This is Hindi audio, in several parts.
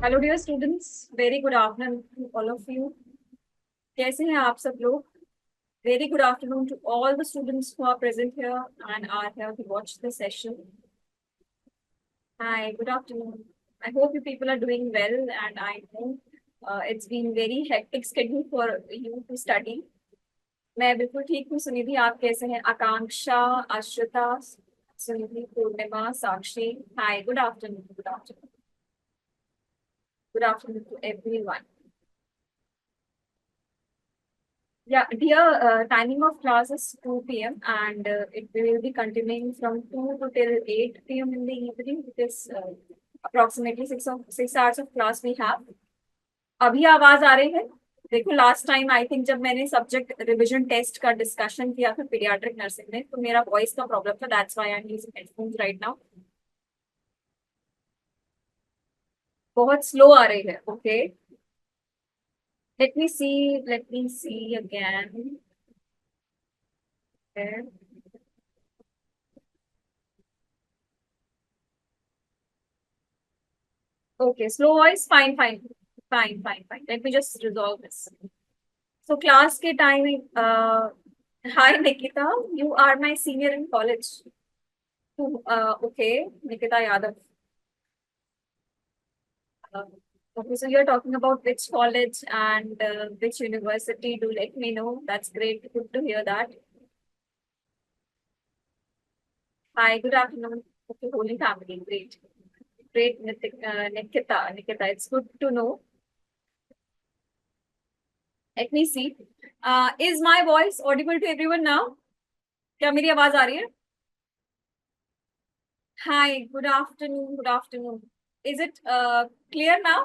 Hello dear students, very good afternoon to all of you. कैसे हैं आप सब लोग? Very good afternoon to all the students who are present here and are here to watch the session. Hi, good afternoon. I hope you people are doing well and I know it's been very hectic schedule for you to study. मैं बिल्कुल ठीक हूँ। सुनिधि, आप कैसे हैं? Akanksha, Ashrita, Sunidhi, Purnima, Sakshi. Hi, good afternoon, good afternoon, good afternoon to everyone. Yeah, dear, timing of class is 2 p.m. and it will be continuing from 2 to till 8 p.m. in the evening. It is approximately 6 hours of class we have. अभी आवाज आ रही है? देखो, लास्ट टाइम आई थिंक जब मैंने सब्जेक्ट रिवीजन टेस्ट का डिस्कशन किया था पीडियाट्रिक नर्सिंग में, तो मेरा वॉइस का प्रॉब्लम था। That's why I am using headphones right now. बहुत स्लो आ रही है। Okay, late me see again. Okay, slow voice, fine, fine, fine, fine, fine. Let me just resolve this. So class के timing. Hi Nikita, you are my senior in college. Okay, Nikita Yadav. Uh, okay, so you're talking about which college and which university. Do let me know. That's great. Good to hear that. Hi, good afternoon. Okay, holy family. Great, great, Nikita. Nikita, it's good to know. Let me see. Is my voice audible to everyone now? क्या मेरी आवाज आ रही है? Hi, good afternoon. Good afternoon. Is it clear now?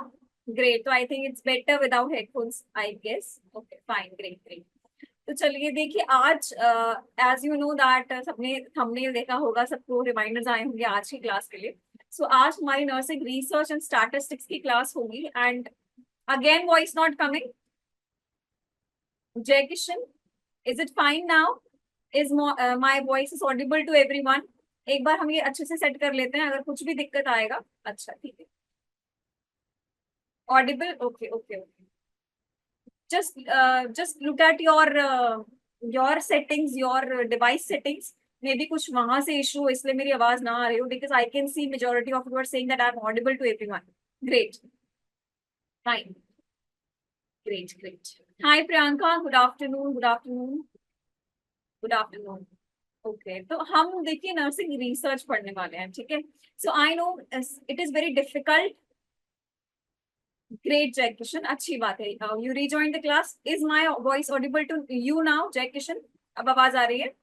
Great. So I think it's better without headphones, I guess. Okay, fine. Great, great. तो चलिए देखिए, आज एज यू नो दैट सबने थंबनेल देखा होगा, सबको रिमाइंडर्स आए होंगे आज की क्लास के लिए। सो आज हमारी नर्सिंग रिसर्च एंड स्टैटिस्टिक्स की क्लास होगी। And again voice not coming. Jai Kishan, is it fine now? Is my voice is audible to everyone? एक बार हम ये अच्छे से सेट कर लेते हैं, अगर कुछ भी दिक्कत आएगा। अच्छा, ठीक है, Audible. Okay okay okay. Just look at your settings, your device settings. May be कुछ वहां से इशू, इसलिए मेरी आवाज ना आ रही हो, because I can see majority of you are saying that I am audible to everyone. Great, fine, great great. Hi Priyanka, good afternoon, good afternoon, good afternoon. Okay, तो हम देखिए नर्सिंग रिसर्च पढ़ने वाले हैं, ठीक है। So I know it is very difficult. Great Jai Kishan, अच्छी बात है। You rejoin the class. Is my voice audible to you now Jai Kishan? अब आवाज आ रही है?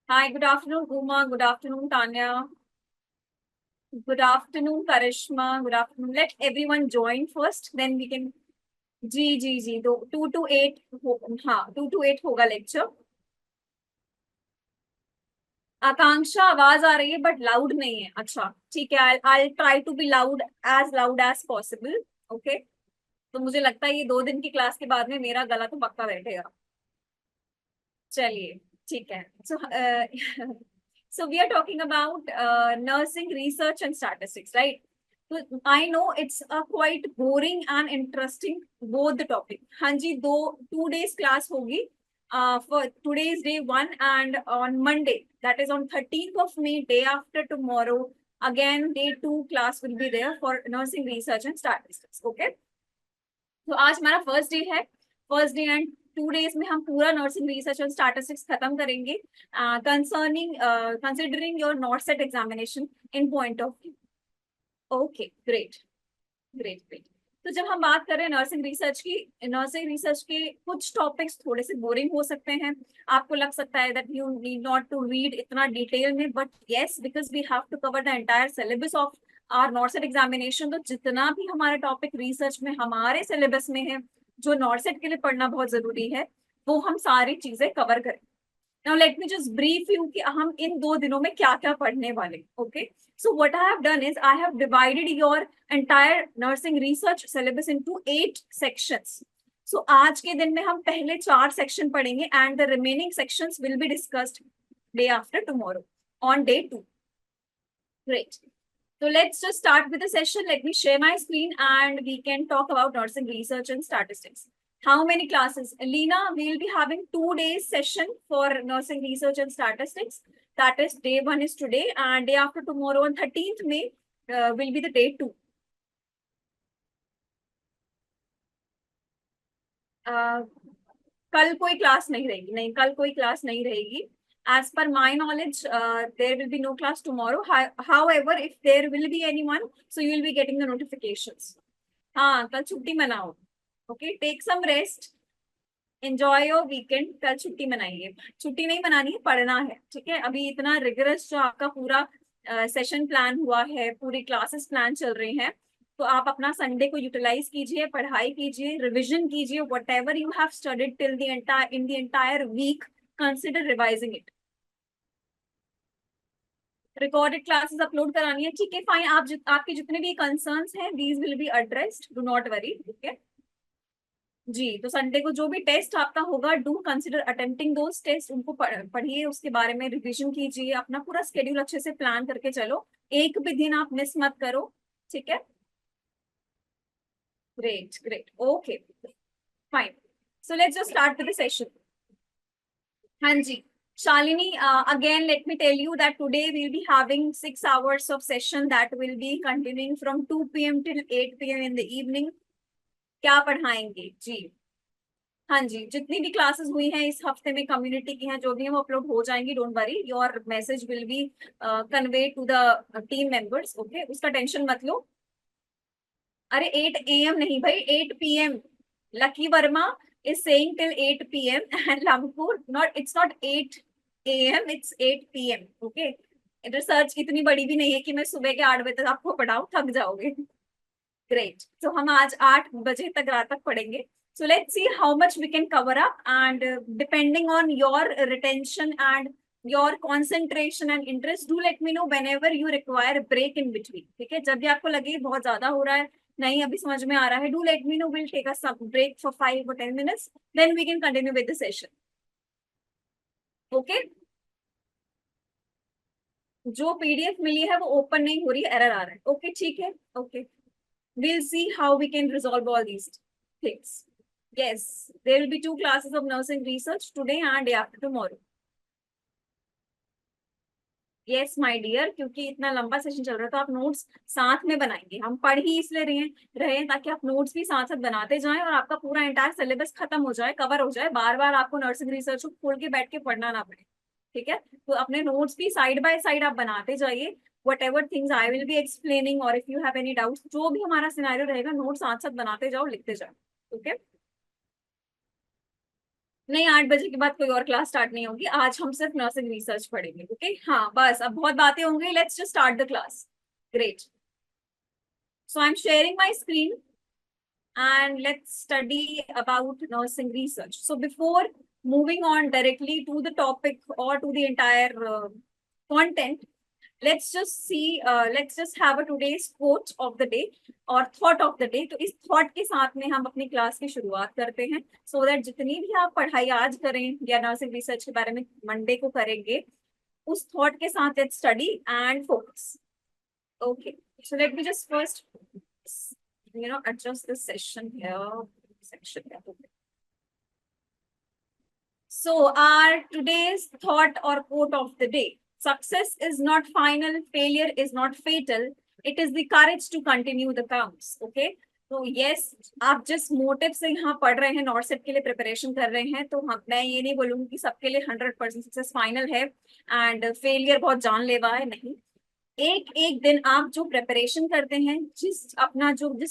Hi, good afternoon Uma, good afternoon Tanya, good afternoon Karishma, good afternoon. Let everyone join first, then we can. जी जी जी, तो 2 to 8 हाँ, 2 to 8 होगा लेक्चर। आकांक्षा, आवाज आ रही है बट लाउड नहीं है। अच्छा, ठीक है, I try to be loud as possible. Okay, तो मुझे लगता है ये 2 दिन की क्लास के बाद में मेरा गला तो पक्का बैठेगा। चलिए, ठीक है। सो so we are talking about nursing research and statistics, right? So I know it's a quite boring and interesting both the topic. हाँ जी, 2 days class होगी। For today's day 1 and on Monday, that is on 13th of May, day after tomorrow, again day 2 class will be there for nursing research and statistics. Okay, तो आज हमारा फर्स्ट डे है। फर्स्ट डे एंड 2 days में हम पूरा नर्सिंग रिसर्च और स्टैटिस्टिक्स खत्म करेंगे, concerning considering your नॉर्सेट examination in point of view. Okay, great great great. तो जब हम बात कर रहे हैं नर्सिंग रिसर्च की, नर्सिंग रिसर्च के कुछ टॉपिक्स थोड़े से बोरिंग हो सकते हैं। आपको लग सकता है that you need not to read इतना डिटेल में, but yes, because we have to cover the entire syllabus of our NORCET examination. तो जितना भी हमारा टॉपिक रिसर्च में हमारे सिलेबस में है, जो नॉर्सेट के लिए पढ़ना बहुत जरूरी है, वो हम सारी चीजें कवर करें। Now let me just brief you कि हम इन 2 दिनों में क्या क्या पढ़ने वाले। Okay, so what I have done is I have divided your entire nursing research syllabus into 8 sections. So आज के दिन में हम पहले 4 सेक्शन पढ़ेंगे and the remaining sections will be discussed day after tomorrow on day 2. Great. So let's just start with the session. Let me share my screen and we can talk about nursing research and statistics. How many classes? Lena, we'll be having 2 days session for nursing research and statistics. That is day 1 is today and day after tomorrow on 13th May will be the day 2. कल कोई क्लास नहीं रहेगी, नहीं कल कोई क्लास नहीं रहेगी. As per my knowledge, there will be no class tomorrow. However, if there will be anyone, so you will be getting the notifications. हाँ, कल छुट्टी मनाओ. Okay, take some rest. Enjoy your weekend. कल छुट्टी मनाइए. छुट्टी नहीं मनानी है, पढ़ना है. ठीक है, अभी इतना रिगरस जो आपका पूरा सेशन प्लान हुआ है, पूरी क्लासेस प्लान चल रही हैं, तो आप अपना संडे को यूटिलाइज कीजिए, पढ़ाई कीजिए, रिविजन कीजिए. Whatever you have studied till the entire week, consider revising it. Recorded classes upload करानी है, ठीक है, फाइन. आपके जितने भी कंसर्न्स हैं, these will be addressed, do not worry. ठीक है जी. तो संडे को जो भी टेस्ट आपका होगा, do consider attempting those test. उनको पढ़िए, उसके बारे में रिविजन कीजिए, अपना पूरा स्केड्यूल अच्छे से प्लान करके चलो. एक भी दिन आप मिस मत करो. ठीक है. Great, great. Okay, fine. So let's just start with the session. Hanji, Shalini, again, let me tell you that today we'll be having 6 hours of session that will be continuing from 2 p.m. till 8 p.m. in the evening. क्या पढ़ाएंगे जी? हाँ जी, जितनी भी क्लासेस हुई हैं इस हफ्ते में कम्युनिटी की हैं, जो भी हैं वो अपलोड हो जाएंगी. Don't worry, your message will be convey to the team members. Okay, उसका टेंशन मत लो. अरे 8 AM नहीं भाई, 8 PM. Lucky Verma is saying till 8 PM and Lampur, it's not 8 AM, it's 8 PM. Okay. Research इतनी बड़ी भी नहीं है कि मैं सुबह के 8 बजे तक आपको पढ़ाऊं, थक जाओगे. ग्रेट. तो हम आज 8 बजे तक रात तक पढ़ेंगे. So let's see how much we can cover up, and depending on your retention and your concentration and interest, do let me know whenever you require a break in between. ठीक है, जब भी आपको लगे बहुत ज्यादा हो रहा है, नहीं अभी समझ में आ रहा है, do let me know. We'll take a break for 5 or 10 minutes, then we can continue with the session. Okay. जो PDF मिली है वो ओपन नहीं हो रही है, एरर आ रहा है. ओके, ठीक है. Okay, we'll see how we can resolve all these things. Yes, there will be 2 classes of nursing research today and day after tomorrow. Yes, my dear, क्योंकि इतना लंबा सेशन चल रहा है तो आप नोट्स साथ में बनाएंगे. हम पढ़ ही इसलिए रहे हैं ताकि आप नोट्स भी साथ साथ बनाते जाएं और आपका पूरा एंटायर सिलेबस खत्म हो जाए, कवर हो जाए. बार बार आपको नर्सिंग रिसर्च को खोल के बैठ के पढ़ना ना पड़े. ठीक है, तो अपने नोट्स भी साइड बाय साइड आप बनाते जाइए. whatever things I will be explaining, or if you have any doubts, जो भी हमारा सिनेरियो रहेगा, नोट साथ साथ बनाते जाओ, लिखते जाओ. ओके. नहीं, 8 बजे के बाद कोई और क्लास स्टार्ट नहीं होगी. आज हम सिर्फ नर्सिंग रिसर्च पढ़ेंगे. ओके, हाँ बस, अब बहुत बातें होंगी. Let's just start the class. Great. So I am sharing my screen and let's study about nursing research. So before moving on directly to the topic or to the entire content, let's just have a today's quote of the day और thought of the day. तो इस thought के साथ में हम अपनी क्लास की शुरुआत करते हैं, so that जितनी भी आप पढ़ाई आज करें या नर्सिंग रिसर्च के बारे में मंडे को करेंगे, उस thought के साथ let's study and focus. Okay, so let me just first adjust this section here. Section here. Okay. So our today's thought or quote of the day: success is not final, failure is not fatal, it is the courage to continue the counts. Okay, तो yes, आप जिस मोटिव से यहाँ पढ़ रहे हैं, नॉर्सेट के लिए प्रिपरेशन कर रहे हैं, तो मैं ये नहीं बोलूंगी कि सबके लिए 100% सक्सेस फाइनल है एंड फेलियर बहुत जानलेवा है. नहीं, एक एक दिन आप जो प्रिपरेशन करते हैं, जिस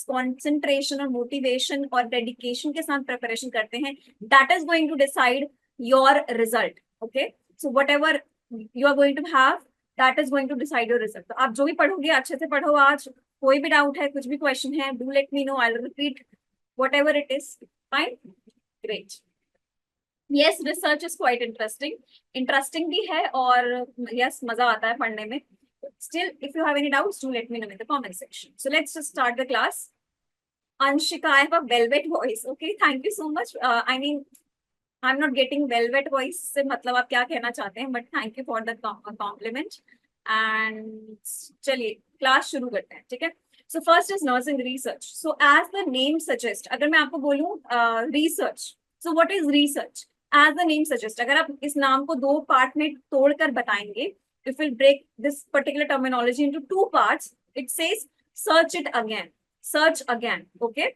कंसंट्रेशन और मोटिवेशन और डेडिकेशन के साथ प्रिपरेशन करते हैं, that is going to decide your result. Okay, so whatever you are going to have, that is going to decide your result. तो आप जो भी पढ़ोगे अच्छे से पढ़ो. आज कोई भी डाउट है, कुछ भी क्वेश्चन है, do let me know. I will repeat what ever it is. Fine, great. Yes, research is quite interesting भी है और यस, मजा आता है पढ़ने में. Still, if you have any doubts, do let me know in the comment section. So let's just start the class. Anshika, I have a velvet voice. Okay, thank you so much. I mean, I'm not getting velvet voice से मतलब आप क्या कहना चाहते हैं, but thank you for the compliment. And चलिए क्लास शुरू करते हैं, ठीक है। So first is nursing research. So as the name suggest, अगर मैं आपको बोलूं research, so what is research? As the name suggest, अगर आप इस नाम को दो पार्ट में तोड़कर बताएंगे, if we'll break this particular terminology into two parts, it says search it again, search again. Okay,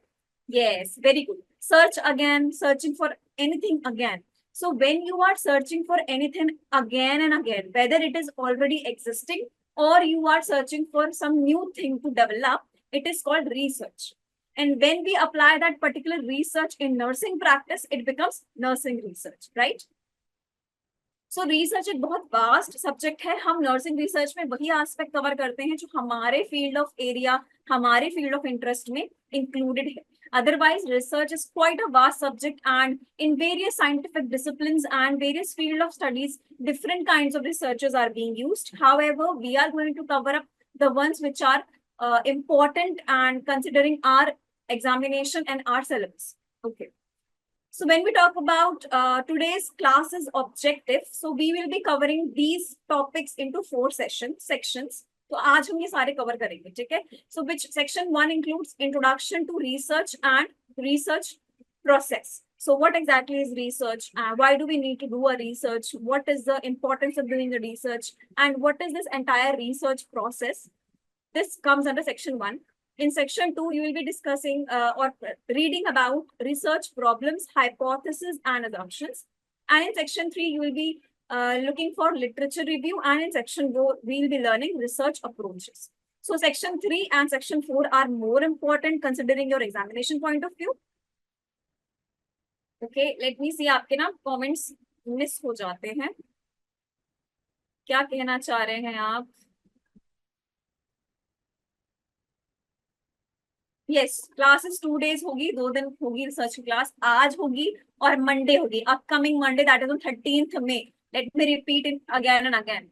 yes, very good. Search again, searching for anything again. So when you are searching for anything again and again, whether it is already existing or you are searching for some new thing to develop, it is called research. And when we apply that particular research in nursing practice, it becomes nursing research, right? So research एक बहुत वास्ट सब्जेक्ट है। हम नर्सिंग रिसर्च में वही एस्पेक्ट कवर करते हैं जो हमारे फील्ड ऑफ एरिया, हमारे फील्ड ऑफ इंटरेस्ट में इंक्लूडेड है। Otherwise, research is quite a vast subject, and in various scientific disciplines and various field of studies, different kinds of researches are being used. However, we are going to cover up the ones which are important and considering our examination and our syllabus. Okay. So when we talk about today's class's objective, so we will be covering these topics into 4 sections. तो आज हम ये सारे कवर करेंगे, ठीक है। So which section 1 includes introduction to research and research process. So what exactly is research? Why do we need to do a research? What is the importance of doing the research? And what is this entire research process? This comes under section 1. In section 2, you will be discussing or reading about research problems, hypotheses, and assumptions. And in section 3, you will be looking for literature review. And in section 4, we will be learning research approaches. So section 3 and section 4 are more important considering your examination point of view. Okay, let me see. आपके ना comments miss हो जाते हैं। क्या कहना चाह रहे हैं आप? यस, क्लासेस 2 days होगी, 2 दिन होगी रिसर्च की क्लास। आज होगी और मंडे होगी, upcoming Monday, that is on 13th May। Let me repeat it again and again.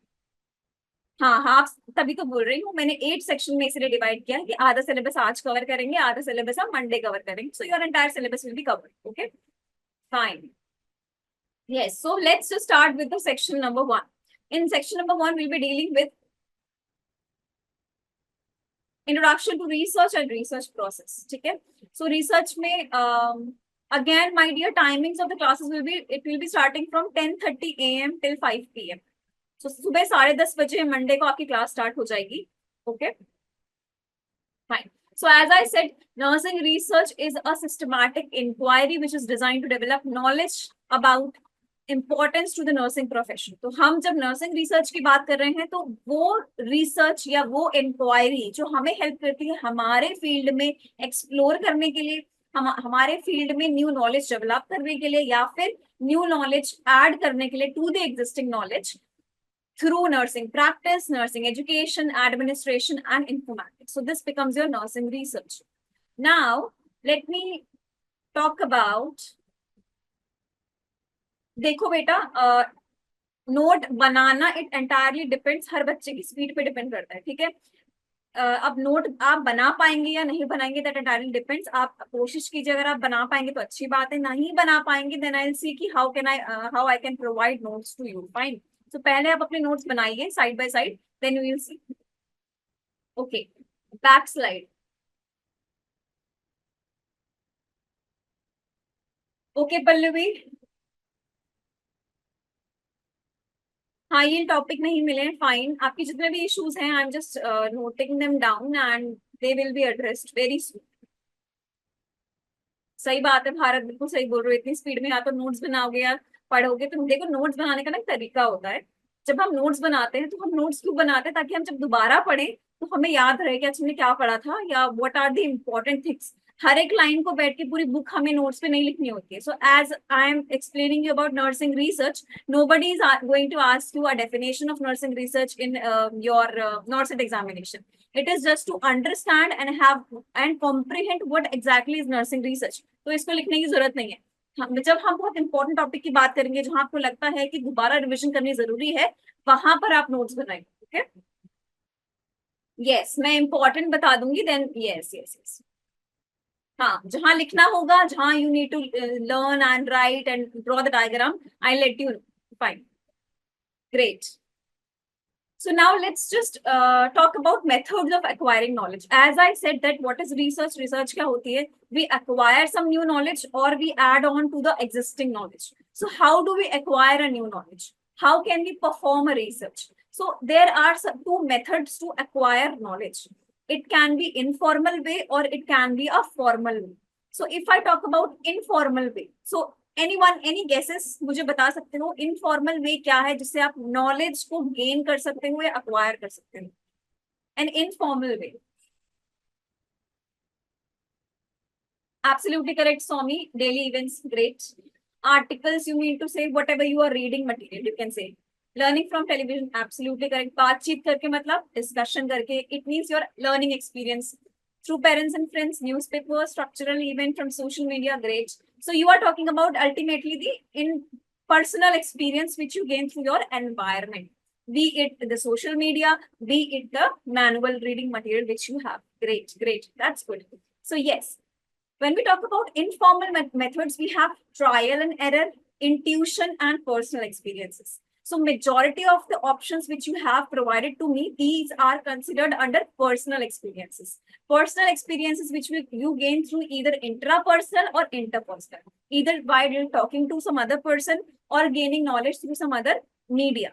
हाँ हाँ, तभी तो बोल रही हूँ, मैंने 8 सेक्शन में इसलिए डिवाइड किया कि आधा सिलेबस आज कवर करेंगे, आधा सिलेबस हम मंडे कवर करेंगे। So your entire syllabus will be covered. Okay, fine. Yes, so let's just start with the section number 1. In section number 1, we'll be dealing with introduction to research and research process. ठीक है, so research में again my dear, timings of the classes will be, it will be starting from 10:30 AM till 5 PM. so सुबह 10:30 बजे मंडे को आपकी क्लास स्टार्ट हो जाएगी। okay, fine. So as I said, nursing research is a systematic inquiry which is designed to develop knowledge about importance to the nursing profession. तो हम जब नर्सिंग रिसर्च की बात कर रहे हैं तो वो रिसर्च या वो इंक्वायरी जो हमें हेल्प करती है हमारे फील्ड में एक्सप्लोर करने के लिए, हमारे फील्ड में न्यू नॉलेज डेवलप करने के लिए, या फिर न्यू नॉलेज ऐड करने के लिए to the existing knowledge through nursing practice, nursing education, administration, and informatics. So this becomes your nursing research. Now, let me talk about, देखो बेटा, नोट बनाना इट एंटायरली डिपेंड्स, हर बच्चे की स्पीड पे डिपेंड करता है, ठीक है। अब नोट आप बना पाएंगे या नहीं बनाएंगे, दैट एंटायरली डिपेंड्स। आप कोशिश कीजिए, अगर आप बना पाएंगे तो अच्छी बात है, नहीं बना पाएंगे देन आई विल सी कि how I can provide notes to you. Fine, तो पहले आप अपने नोट्स बनाइए side by side, then you will see. Okay, back slide. Okay Pallavi, हाँ ये टॉपिक नहीं मिले हैं, फाइन। आपके जितने भी इश्यूज हैं, आई am just noting them down and they will be addressed very soon. सही बात है भारत, बिल्कुल सही बोल रहे हो। इतनी स्पीड में या तो नोट्स बनाओगे या पढ़ोगे। तो देखो, नोट्स बनाने का ना तरीका होता है। जब हम नोट्स बनाते हैं तो हम नोट्स क्यों बनाते हैं? ताकि हम जब दोबारा पढ़ें तो हमें याद रहे कि अच्छा हमने क्या पढ़ा था, या what are the important things. हर एक लाइन को बैठ के पूरी बुक हमें नोट्स पे नहीं लिखनी होती है। So as I am explaining you about nursing research, nobody is going to ask you a definition of nursing research in your NORCET examination. It is just to understand and have and comprehend what exactly is nursing research. तो इसको लिखने की जरूरत नहीं है। जब हम बहुत इंपॉर्टेंट टॉपिक की बात करेंगे, जहां आपको लगता है कि दोबारा रिविजन करनी जरूरी है, वहां पर आप नोट्स बनाएंगे। ओके, यस, मैं इंपॉर्टेंट बता दूंगी देन। यस यस यस, हाँ, जहां लिखना होगा, जहां you need to learn and write and draw the diagram, I let you know. Fine, great. So now let's just talk about methods of acquiring knowledge. As I said that what is research? Research क्या होती है? We acquire some new knowledge or we add on to the existing knowledge. So how do we acquire a new knowledge? How can we perform a research? So there are some two methods to acquire knowledge. It can be informal way or it can be a formal way. So if I talk about informal way, so anyone any guesses मुझे बता सकते हो इनफॉर्मल वे क्या है जिससे आप नॉलेज को गेन कर सकते हो या अक्वायर कर सकते हो an informal way absolutely correct Swami daily events great articles you mean to say whatever you are reading material you can say learning from television absolutely correct बातचीत करके मतलब discussion करके it means your learning experience through parents and friends newspaper structural event from social media great so you are talking about ultimately the in personal experience which you gain through your environment be it the social media be it the manual reading material which you have great that's good so yes when we talk about informal methods, we have trial and error, intuition, and personal experiences. So majority of the options which you have provided to me, these are considered under personal experiences. Personal experiences which you gain through either intrapersonal or interpersonal, either while talking to some other person or gaining knowledge through some other media.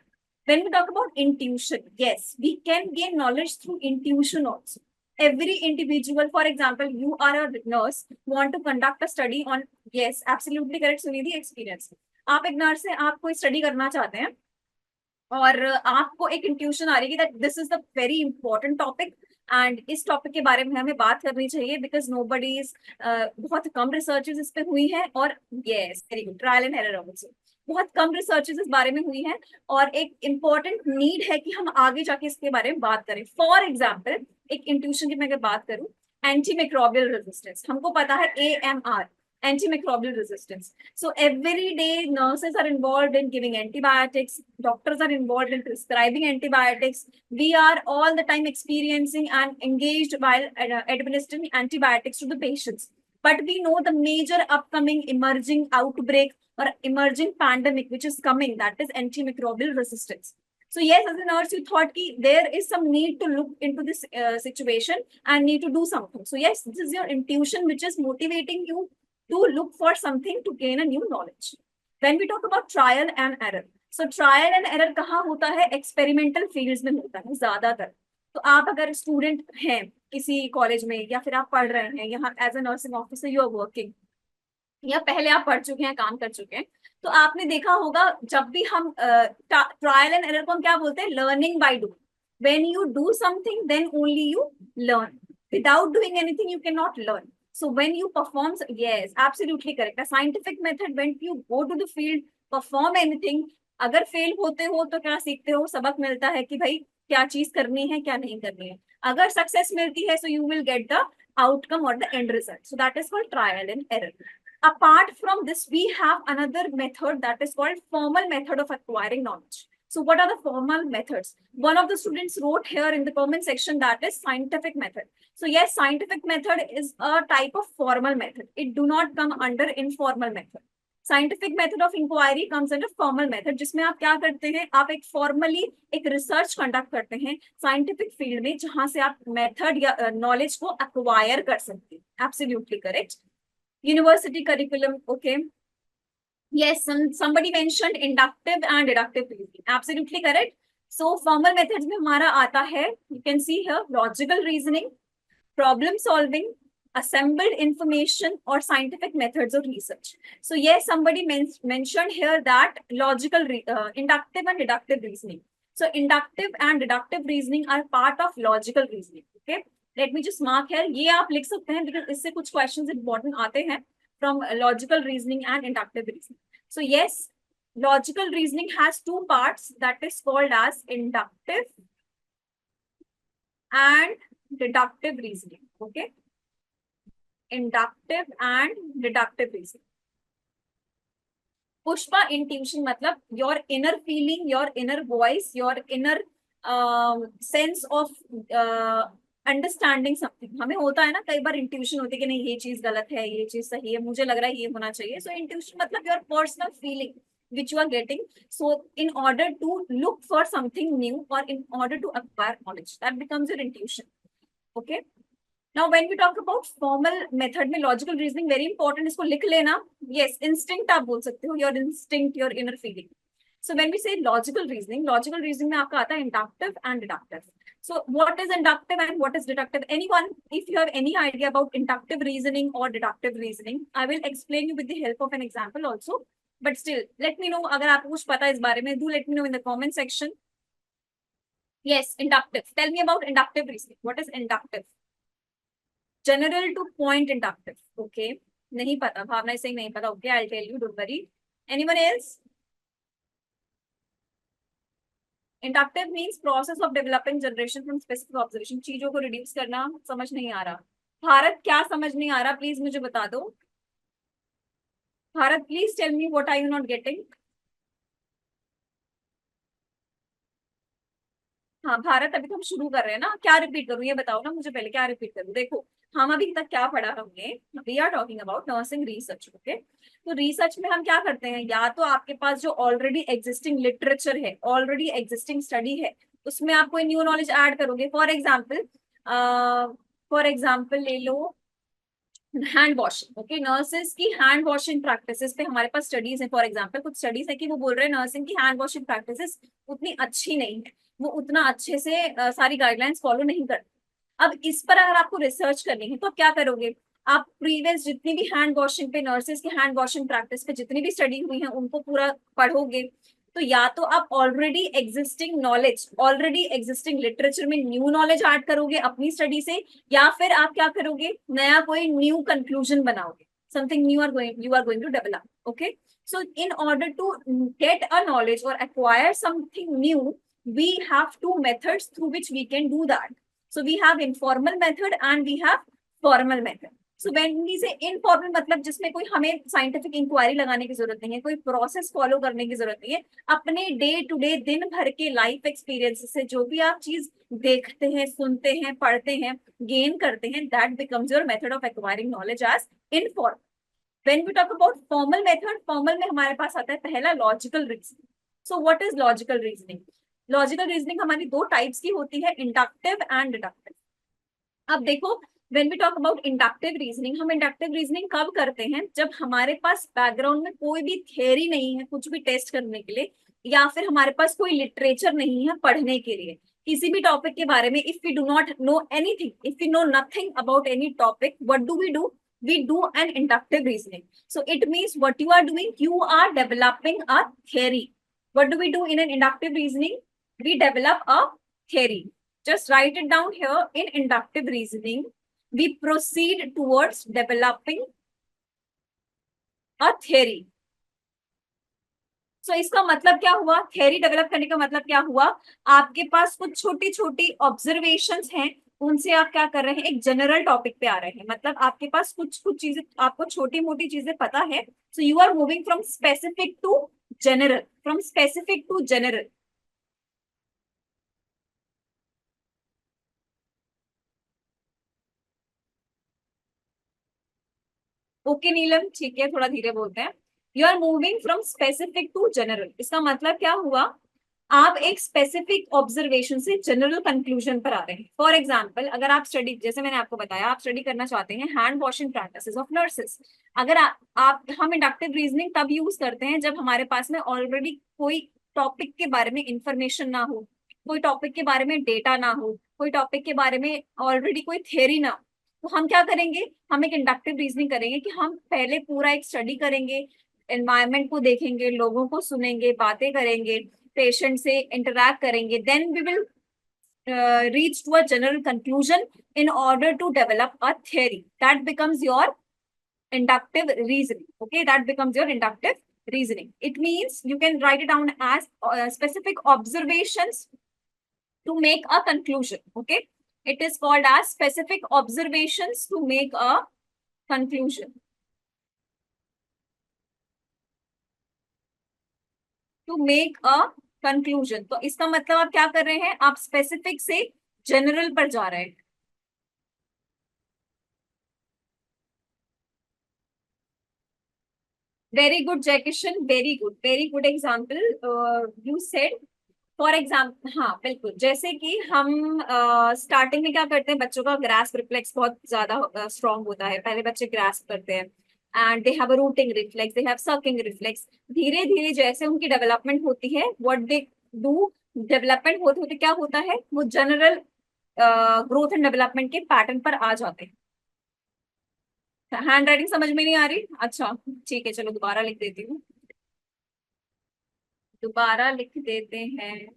When we talk about intuition, yes, we can gain knowledge through intuition also every individual for example you are a nurse want to conduct a study on yes absolutely correct Sunidhi experience आप एक नर्स है आप कोई स्टडी करना चाहते हैं और आपको एक इंट्यूशन आ रही है that this is the very important topic and इस टॉपिक के बारे में हमें बात करनी चाहिए बिकॉज नो बडी इज बहुत कम रिसर्चेज इस पे हुई है और yes very good trial and error also बहुत कम रिसर्चेज इस बारे में हुई है और एक इम्पॉर्टेंट नीड है कि हम आगे जाके इसके बारे में बात करें फॉर एग्जाम्पल एक इंट्यूशन की मैं अगर बात करूं एंटी माइक्रोबियल रेजिस्टेंस हमको पता है AMR antimicrobial resistance. So every day nurses are involved in giving antibiotics, doctors are involved in prescribing antibiotics. We are all the time experiencing and engaged while administering antibiotics to the patients. But we know the major upcoming emerging outbreak or emerging pandemic which is coming, that is antimicrobial resistance. So yes, as a nurse, you thought ki there is some need to look into this situation and need to do something. So yes, this is your intuition which is motivating you to look for something to gain a new knowledge. When we talk about trial and error, so trial and error कहाँ होता है एक्सपेरिमेंटल फील्ड्स में होता है ज्यादातर. तो आप अगर स्टूडेंट हैं किसी कॉलेज में या फिर आप पढ़ रहे हैं यहाँ as a nursing officer you are working या पहले आप पढ़ चुके हैं काम कर चुके हैं तो आपने देखा होगा जब भी हम ट्रायल एंड एरर को हम क्या बोलते हैं learning by do when you do something then only you learn without doing anything you can not learn so when you perform yes absolutely correct a scientific method when you go to the field perform anything अगर फेल होते हो तो क्या सीखते हो सबक मिलता है कि भाई क्या चीज करनी है क्या नहीं करनी है अगर सक्सेस मिलती है so you will get the outcome or the end result so that is called trial and error apart from this we have another method that is called formal method of acquiring knowledge so what are the formal methods one of the students wrote here in the comment section that is scientific method so yes scientific method is a type of formal method it do not come under informal method scientific method of inquiry comes under formal method जिसमें आप क्या करते हैं आप एक formally एक research conduct करते हैं scientific field में जहां से आप method या knowledge को acquire कर सकते हैं absolutely correct university curriculum okay yes somebody mentioned inductive and deductive reasoning absolutely correct so formal methods में हमारा आता है you can see here logical reasoning problem solving assembled information or scientific methods of research so yes somebody mentioned here that logical inductive and deductive reasoning so inductive and deductive reasoning are part of logical reasoning okay let me just mark here ये आप लिख सकते हैं because इससे कुछ questions important आते हैं from logical reasoning and inductive reasoning. So yes, logical reasoning has two parts that is called as inductive and deductive reasoning. Okay, inductive and deductive reasoning. Pushpa intuition मतलब your inner feeling, your inner voice, your inner sense of understanding something हमें होता है ना कई बार इंट्यूशन होती है कि नहीं ये चीज गलत है ये चीज सही है मुझे लग रहा है ये होना चाहिए सो इंट्यूशन मतलब your personal feeling which you are getting. So in order to look for something new or in order to acquire knowledge, that becomes your intuition. Okay. Now when we talk about formal method में logical reasoning very important, इसको लिख लेना. Yes, instinct आप बोल सकते हो, your instinct, your inner feeling. So when we say logical reasoning में आपका आता है inductive and deductive. So what is inductive and what is deductive? Anyone, if you have any idea about inductive reasoning or deductive reasoning, I will explain you with the help of an example also. But still, let me know अगर आपको कुछ पता है इस बारे में. Do let me know in the comment section. Yes, inductive. Tell me about inductive reasoning. What is inductive? General to point inductive. Okay. नहीं पता, भावना सिंह नहीं पता. Okay, I'll tell you. Don't worry. Anyone else? Inductive means process of developing generation from specific observation. चीजों को reduce करना. समझ नहीं आ रहा. भारत क्या समझ नहीं आ रहा? Please मुझे बता दो. Bharat, please tell me what are you not getting? हाँ भारत, अभी तो हम शुरू कर रहे हैं ना. क्या रिपीट करूँ ये बताओ ना मुझे पहले. क्या रिपीट करूँ? देखो हम अभी तक क्या पढ़ा हमने. We are talking about nursing research. Okay. तो रिसर्च में हम क्या करते हैं, या तो आपके पास जो ऑलरेडी एग्जिस्टिंग लिटरेचर है, ऑलरेडी एग्जिस्टिंग स्टडी है, उसमें आप कोई न्यू नॉलेज ऐड करोगे. फॉर एग्जाम्पल ले लो हैंड वॉशिंग. ओके, नर्सेस की हैंड वॉशिंग प्रैक्टिसेस पे हमारे पास स्टडीज है. फॉर एग्जांपल कुछ स्टडीज है कि वो बोल रहे हैं नर्सिंग की हैंड वॉशिंग प्रैक्टिसेस उतनी अच्छी नहीं है, वो उतना अच्छे से सारी गाइडलाइंस फॉलो नहीं करते. अब इस पर अगर आपको रिसर्च करनी है तो आप क्या करोगे, आप प्रीवियस जितनी भी हैंड वॉशिंग पे, नर्सेस की हैंड वॉशिंग प्रैक्टिस पे जितनी भी स्टडी हुई है उनको पूरा पढ़ोगे. तो या तो आप already existing knowledge, already existing literature में न्यू नॉलेज ऐड करोगे अपनी स्टडी से, या फिर आप क्या करोगे, नया कोई न्यू कंक्लूजन बनाओगे. Something new you are going to develop. Okay. So in order to get a knowledge or acquire something new, we have two methods through which we can do that. So we have informal method and we have formal method. So when we say informal, मतलब जिसमें कोई हमें साइंटिफिक इंक्वायरी लगाने की जरूरत नहीं है, कोई प्रोसेस फॉलो करने की जरूरत नहीं है. अपने डे टू डे दिन भर के लाइफ एक्सपीरियंस से जो भी आप चीज देखते हैं, सुनते हैं, पढ़ते हैं, गेन करते हैं, that becomes your method of acquiring knowledge as informal. When we talk about formal method, formal में हमारे पास आता है पहला logical reasoning. So what is logical reasoning? Logical reasoning हमारी दो टाइप्स की होती है, इंडक्टिव एंड डिडक्टिव. अब देखो, when we talk about inductive reasoning, हम इंडक्टिव रीजनिंग कब करते हैं, जब हमारे पास बैकग्राउंड में कोई भी थियरी नहीं है कुछ भी टेस्ट करने के लिए, या फिर हमारे पास कोई लिटरेचर नहीं है पढ़ने के लिए किसी भी टॉपिक के बारे में. If we do not know anything, if we know nothing about any topic, what do? We do an inductive reasoning. So it means what you are doing, you are developing a theory. What do we do in an inductive reasoning? We develop a theory. Just write it down here. In inductive reasoning, we proceed towards developing a theory. So इसका मतलब क्या हुआ, theory develop करने का मतलब क्या हुआ, आपके पास कुछ छोटी छोटी ऑब्जर्वेशंस हैं, उनसे आप क्या कर रहे हैं, एक जनरल टॉपिक पे आ रहे हैं. मतलब आपके पास कुछ कुछ चीजें, आपको छोटी मोटी चीजें पता है. So you are moving from specific to general, from specific to general. Okay Neelam, ठीक है, थोड़ा धीरे बोलते हैं. You are moving from specific to general. इसका मतलब क्या हुआ, आप एक स्पेसिफिक ऑब्जर्वेशन से जनरल कंक्लूजन पर आ रहे हैं. फॉर एग्जाम्पल, अगर आप स्टडी, जैसे मैंने आपको बताया, आप स्टडी करना चाहते हैं hand washing practices of nurses. अगर हम इंडक्टिव रीजनिंग तब यूज करते हैं जब हमारे पास में ऑलरेडी कोई टॉपिक के बारे में इंफॉर्मेशन ना हो, कोई टॉपिक के बारे में डेटा ना हो, कोई टॉपिक के बारे में ऑलरेडी कोई थ्योरी ना हो. तो हम क्या करेंगे, हम एक इंडक्टिव रीजनिंग करेंगे कि हम पहले पूरा एक स्टडी करेंगे, एनवायरमेंट को देखेंगे, लोगों को सुनेंगे, बातें करेंगे, पेशेंट से इंटरैक्ट करेंगे, then we will reach to a general conclusion in order to develop a theory. That becomes your inductive reasoning. Okay, that becomes your inductive reasoning. It means you can write it down as specific observations to make a conclusion. Okay, it is called as specific observations to make a conclusion. To make a conclusion. तो इसका मतलब आप क्या कर रहे हैं, आप स्पेसिफिक से जनरल पर जा रहे हैं. वेरी गुड जय Kishan, very good example you said. For example, हाँ बिल्कुल, जैसे कि हम स्टार्टिंग में क्या करते हैं, बच्चों का ग्रास्प रिफ्लेक्स बहुत ज्यादा स्ट्रांग होता है, पहले बच्चे ग्रास्प करते हैं and they have a routing reflex, they have sucking reflex. धीरे धीरे जैसे उनकी डेवलपमेंट होती है, व्हाट दे डू, डेवलपमेंट होते होते क्या होता है, वो जनरल ग्रोथ एंड डेवलपमेंट के पैटर्न पर आ जाते हैं। हैंड राइटिंग समझ में नहीं आ रही? अच्छा, ठीक है, चलो दोबारा लिख देती हूँ, दोबारा लिख देते हैं।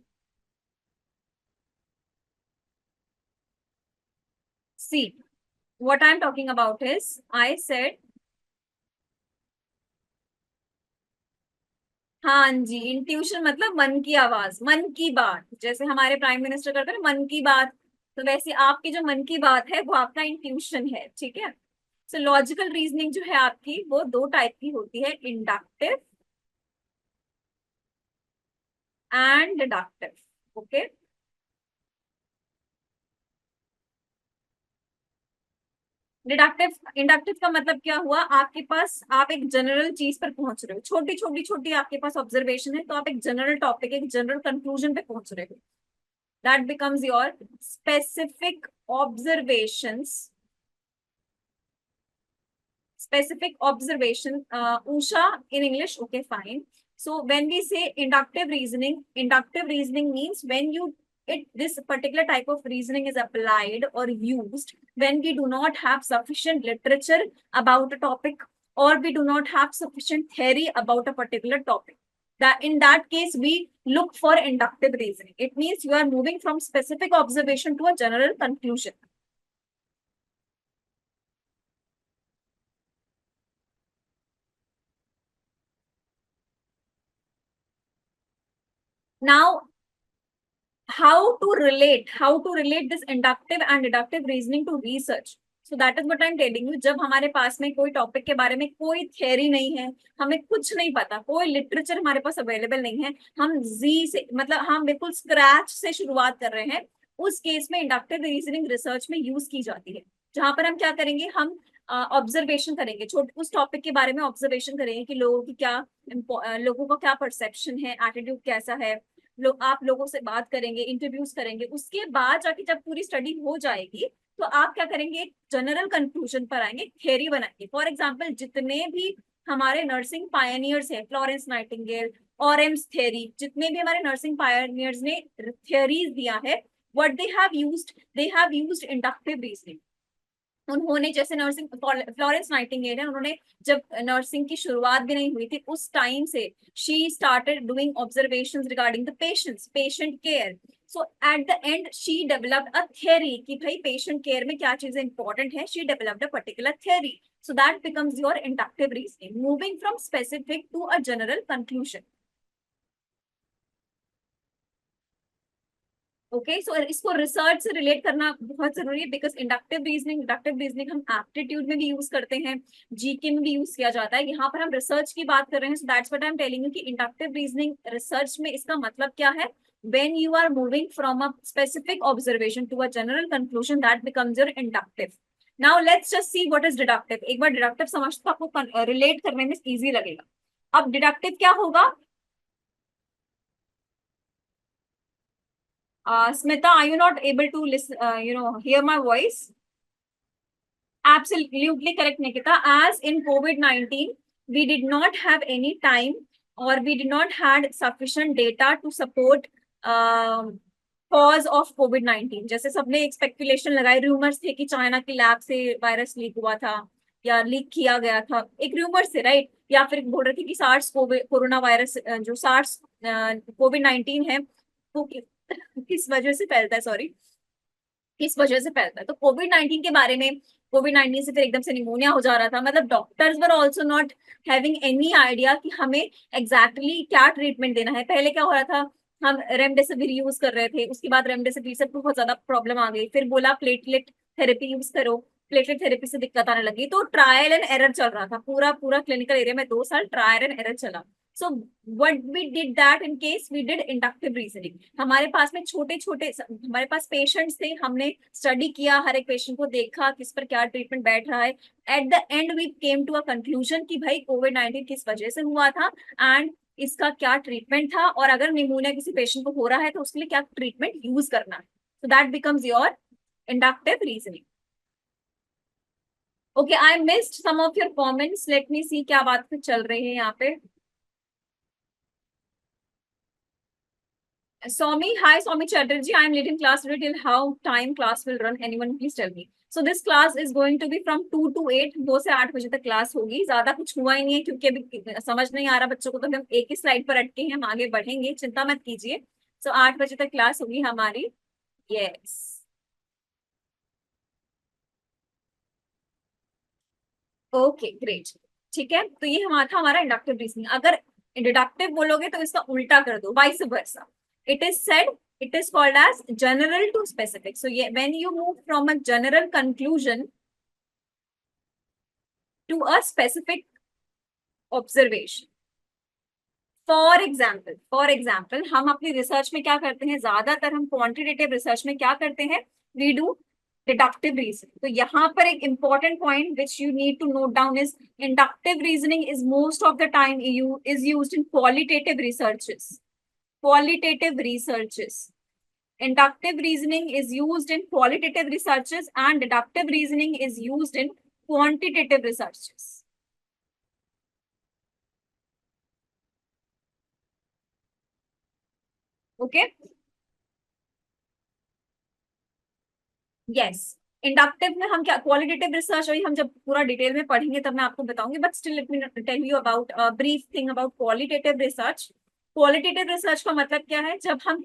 See, what I'm talking about is, I said, हाँ जी, इंट्यूशन मतलब मन की आवाज, मन की बात, जैसे हमारे प्राइम मिनिस्टर करते हैं ना मन की बात, तो वैसे आपकी जो मन की बात है वो आपका इंट्यूशन है, ठीक है। सो लॉजिकल रीजनिंग जो है आपकी, वो दो टाइप की होती है, inductive and deductive. Okay, deductive, inductive का मतलब क्या हुआ, आपके पास आप एक जनरल चीज पर पहुंच रहे हो, छोटी छोटी छोटी आपके पास ऑब्जर्वेशन है, तो आप एक जनरल टॉपिक, एक जनरल कंक्लूजन पे पहुंच रहे हो, that becomes your specific observations, specific observation, usha in English, okay fine. So when we say inductive reasoning means when you, it, this particular type of reasoning is applied or used when we do not have sufficient literature about a topic, or we do not have sufficient theory about a particular topic. That in that case we look for inductive reasoning. It means you are moving from specific observation to a general conclusion. Now, how to relate this inductive and deductive reasoning to research? So that is what I'm telling you, जब हमारे पास में कोई टॉपिक के बारे में कोई थ्योरी नहीं है, हमें कुछ नहीं पता, कोई लिटरेचर हमारे पास अवेलेबल नहीं है, हम जी से, मतलब हम बिल्कुल स्क्रैच से शुरुआत कर रहे हैं, उस केस में इंडक्टिव रीजनिंग रिसर्च में यूज की जाती है, जहां पर हम क्या करेंगे, हम ऑब्जर्वेशन करेंगे, छोटे उस टॉपिक के बारे में ऑब्जर्वेशन करेंगे कि लोगों की क्या, लोगों का क्या परसेप्शन है, एटीट्यूड कैसा है, आप लोगों से बात करेंगे, इंटरव्यूज करेंगे, उसके बाद जाके जब पूरी स्टडी हो जाएगी, तो आप क्या करेंगे, एक जनरल कंक्लूजन पर आएंगे, थ्योरी बनाएंगे। फॉर एग्जाम्पल, जितने भी हमारे नर्सिंग पायनियर्स हैं, फ्लोरेंस नाइटिंगेल, ऑरेम्स थ्योरी, जितने भी हमारे नर्सिंग पायनियर्स ने थ्योरीज दिया है, what they have used inductive reasoning. उन्होंने, जैसे नर्सिंग, फ्लोरेंस नाइटिंगेल है, उन्होंने जब नर्सिंग की शुरुआत भी नहीं हुई थी उस टाइम से, she started doing observations regarding the patients, patient care. So at the end she developed a theory कि भाई पेशेंट केयर में क्या चीजें इंपॉर्टेंट है, she developed a particular theory. So that becomes your inductive reasoning, moving from specific to a general conclusion. Okay, so इसको रिसर्च से रिलेट करना बहुत जरूरी है, बिकॉज इंडक्टिव रीजनिंग हम एप्टीट्यूड में भी यूज करते हैं, जीके में भी यूज किया जाता है, यहाँ पर हम रिसर्च की बात कर रहे हैं। So that's what I am telling you कि इंडक्टिव रीजनिंग रिसर्च में इसका मतलब क्या है, when you are moving from a specific observation to a general conclusion, that becomes your inductive. Now let's just see what is deductive. एक बार डिडक्टिव समझ तो आपको रिलेट करने में इजी लगेगा। अब डिडक्टिव क्या होगा, Smita, are you not able to listen, hear my voice? Absolutely correct, Nikita. As in COVID-19, we did not have any time, or we did not had sufficient data to support cause of COVID-19. जैसे सबने एक स्पेकुलेशन लगाई, रूमर्स थे कि चाइना की लैब से वायरस लीक हुआ था या लीक किया गया था, एक रूमर्स थे, राइट? या फिर बोल रहे थे कि सार्स कोरोना वायरस, जो सार्स COVID-19 है, वो किस वजह से फैलता है, सॉरी, किस वजह से फैलता है। तो कोविड 19 के बारे में, कोविड 19 से फिर एकदम से निमोनिया हो जा रहा था, मतलब doctors were also not having any idea कि हमें एग्जैक्टली क्या ट्रीटमेंट देना है। पहले क्या हो रहा था, हम रेमडेसिविर यूज कर रहे थे, उसके बाद रेमडेसिविर से बहुत ज्यादा प्रॉब्लम आ गई, फिर बोला प्लेटलेट थेरेपी यूज करो, प्लेटलेट थेरेपी से दिक्कत आने लगी, तो ट्रायल एंड एरर चल रहा था, पूरा पूरा क्लिनिकल एरिया में 2 साल ट्रायल एंड एरर चला। So what we did that in case we did inductive reasoning. हमारे पास में छोटे छोटे हमारे पास पेशेंट्स थे, हमने स्टडी किया, हर एक पेशेंट को देखा किस पर क्या ट्रीटमेंट बैठ रहा है. At the end we came to a conclusion कि भाई कोविड-19 किस वजह से हुआ था एंड इसका क्या ट्रीटमेंट था, और अगर निमोनिया किसी पेशेंट को हो रहा है तो उसके लिए क्या ट्रीटमेंट यूज करना है. So that becomes your inductive reasoning. Okay, I missed some of your comments. Let me see क्या बात पे चल रही है यहाँ पे. Swami, hi Swami Chatterjee. I am leading class today. Till how time class will run? Anyone please tell me. So this class is going to be from 2 to 8. 2 से 8 बजे तक क्लास होगी. ज्यादा कुछ हुआ ही नहीं है क्योंकि अभी समझ नहीं आ रहा बच्चों को, तो हम एक ही स्लाइड पर अटके हैं, हम आगे बढ़ेंगे, चिंता मत कीजिए. So 8 बजे तक क्लास होगी हमारी. Yes. Okay great. ठीक है, तो ये हमारा था हमारा इंडक्टिव रीजनिंग. अगर डिडक्टिव बोलोगे तो इसका उल्टा कर दो, vice versa. It is said, it is called as general to specific. So ये when you move from a general conclusion to a specific observation. For example हम अपनी रिसर्च में क्या करते हैं, ज्यादातर हम क्वांटिटेटिव रिसर्च में क्या करते हैं, वी डू deductive reasoning. तो यहाँ पर एक important point which you need to note down is inductive reasoning is most of the time is used in qualitative researches. Qualitative researches. Inductive reasoning is used in qualitative researches and deductive reasoning is used in quantitative researches. Okay? Yes. Inductive में हम क्या, क्वालिटेटिव रिसर्च वही हम जब पूरा डिटेल में पढ़ेंगे तब मैं आपको बताऊंगी, but still let me tell you about brief thing about qualitative research. Qualitative research का मतलब क्या है, जब हम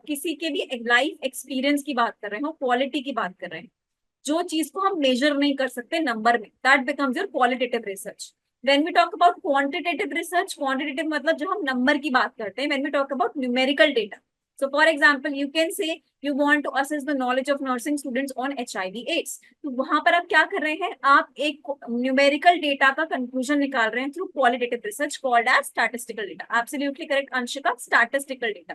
किसी के भी लाइफ एक्सपीरियंस की बात कर रहे हो, क्वालिटी की बात कर रहे हैं, जो चीज को हम मेजर नहीं कर सकते नंबर में, that becomes your qualitative research. When we talk about quantitative research, quantitative मतलब जब हम नंबर की बात करते हैं, when we talk about numerical data. So for example, you can say you want to assess the knowledge of nursing students on HIV/AIDS. तो वहां पर आप क्या कर रहे हैं, आप एक न्यूमेरिकल डेटा का कंक्लूजन निकाल रहे हैं through qualitative research called as statistical data. Absolutely correct Anshika, statistical data.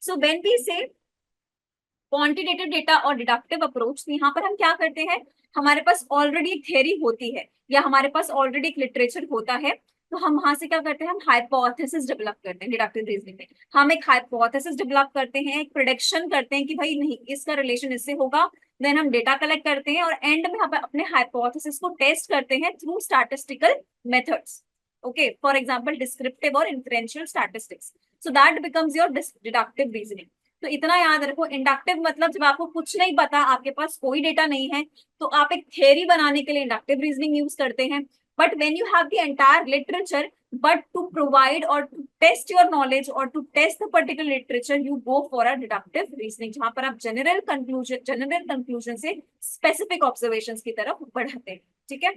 So when we say quantitative data और डिडक्टिव अप्रोच, यहाँ पर हम क्या करते हैं, हमारे पास ऑलरेडी एक थ्योरी होती है या हमारे पास ऑलरेडी एक लिटरेचर होता है, तो हम वहां से क्या करते हैं, हम हाइपोथेसिस डेवलप करते हैं. डिडक्टिव रीजनिंग में हम एक हाइपोथेसिस डेवलप करते हैं, एक प्रेडिक्शन करते हैं कि भाई नहीं इसका रिलेशन इससे होगा. देन हम डेटा कलेक्ट करते हैं और एंड में हम अपने हाइपोथेसिस को टेस्ट करते हैं through statistical methods. Okay, for example descriptive और inferential statistics. So that becomes your deductive reasoning. तो इतना याद रखो, इंडक्टिव मतलब जब आपको कुछ नहीं पता, आपके पास कोई डेटा नहीं है, तो आप एक थ्योरी बनाने के लिए इंडक्टिव रीजनिंग यूज करते हैं. But when you have the entire literature, but to provide और टू टेस्ट योर नॉलेज और to test the particular literature, you go for a deductive reasoning, जहां पर आप जनरल कंक्लूजन से स्पेसिफिक ऑब्जर्वेशंस की तरफ बढ़ाते हैं. ठीक है,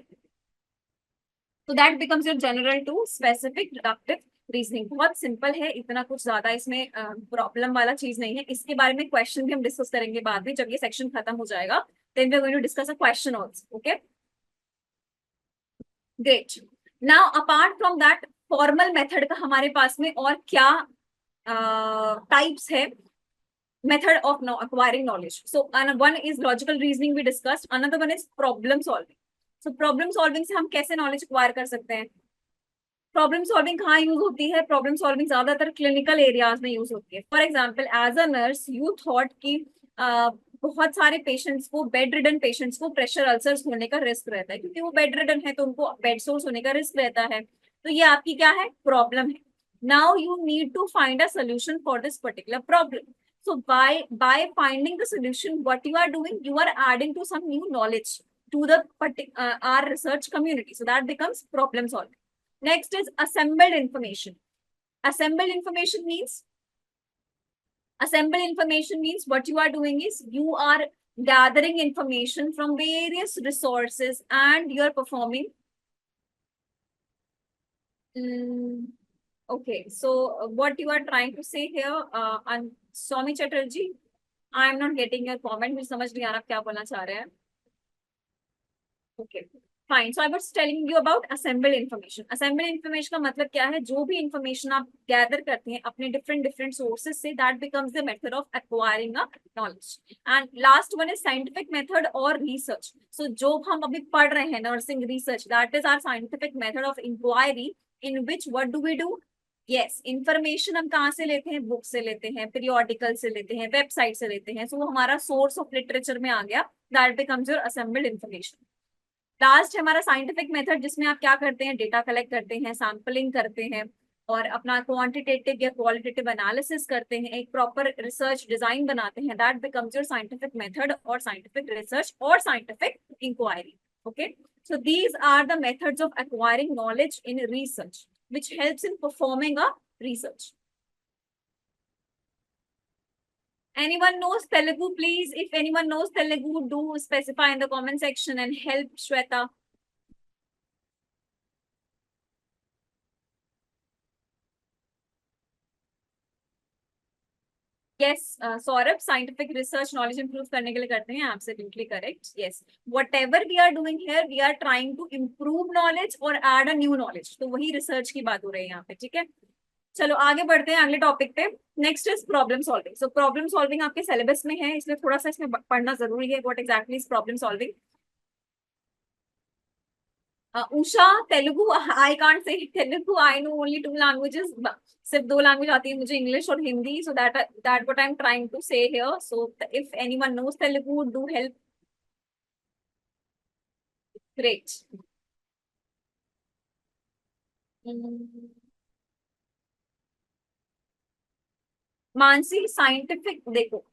तो that becomes your general to specific deductive reasoning. बहुत सिंपल है, इतना कुछ ज्यादा इसमें प्रॉब्लम वाला चीज नहीं है. इसके बारे में क्वेश्चन भी हम डिस्कस करेंगे बाद में जब ये सेक्शन खत्म हो जाएगा. Then we are going to discuss a question also. Okay great. Now apart from that, formal method का हमारे पास में और क्या टाइप्स है, method of acquiring knowledge. So one is logical reasoning we discussed, another one is problem solving. So problem solving से हम कैसे knowledge acquire कर सकते हैं, प्रॉब्लम सॉल्विंग कहाँ यूज होती है, प्रॉब्लम सॉल्विंग ज्यादातर क्लिनिकल एरियाज में यूज होती है. For example as a nurse you thought कि बहुत सारे पेशेंट्स को, बेड रिडन पेशेंट्स को प्रेशर अल्सर्स होने का रिस्क रहता है, क्योंकि वो बेड रिडन है तो उनको बेड सोर्स होने का रिस्क रहता है. तो ये आपकी क्या है, प्रॉब्लम है. Now you need to find a solution for this particular problem. So by finding the solution, what you are doing, you are adding to some new knowledge to the our research community. So that becomes problem solving. Next is assembled information. Assembled information means what you are doing is you are gathering information from various resources and you are performing. Okay, so what you are trying to say here, Swami Chatterjee, I am not getting your comment. मुझे समझ नहीं आ रहा क्या बोलना चाह रहे हैं. Okay fine. So I was telling you about assembled information. Assembled information का मतलब क्या है? जो भी इन्फॉर्मेशन आप गैदर करते हैं अपने डिफरेंट डिफरेंट सोर्सेज से, that becomes the method of acquiring a knowledge. And last one is scientific method और रिसर्च. सो जो हम अभी पढ़ रहे हैं nursing research, that is our scientific method of inquiry, in which what do we do? Yes, information हम कहाँ से लेते हैं? बुक से लेते हैं, पीरियोडिकल से लेते हैं, वेबसाइट से लेते हैं. सो वो हमारा सोर्स ऑफ लिटरेचर में आ गया. That becomes your assembled information. Last है हमारा साइंटिफिक मेथड, जिसमें आप क्या करते हैं? डेटा कलेक्ट करते हैं, सैम्पलिंग करते हैं, और अपना क्वांटिटेटिव या क्वालिटेटिव एनालिसिस करते हैं, एक प्रॉपर रिसर्च डिजाइन बनाते हैं. That becomes your scientific method और साइंटिफिक रिसर्च और scientific inquiry. Okay, so these are the methods of acquiring knowledge in research which helps in performing a research. Anyone knows Telugu? Please, if anyone knows Telugu, do specify in the comment section and help Shweta. Yes, Saurabh, scientific research knowledge improve करने के लिए करते हैं. Absolutely correct. Yes, whatever we are doing here, we are trying to improve knowledge or add a new knowledge. तो वही research की बात हो रही है यहाँ पे. ठीक है, चलो आगे बढ़ते हैं अगले टॉपिक पे. Next is problem solving. So problem solving आपके सिलेबस में है, इसलिए थोड़ा सा इसमें पढ़ना जरूरी है. What exactly is problem solving? Usha, Telugu. I can't say Telugu, I know only two languages. सिर्फ दो लैंग्वेज आती है मुझे, इंग्लिश और Hindi. So that what I am trying to say here. So if anyone knows Telugu, do help. Great. Manasi, scientific देखो,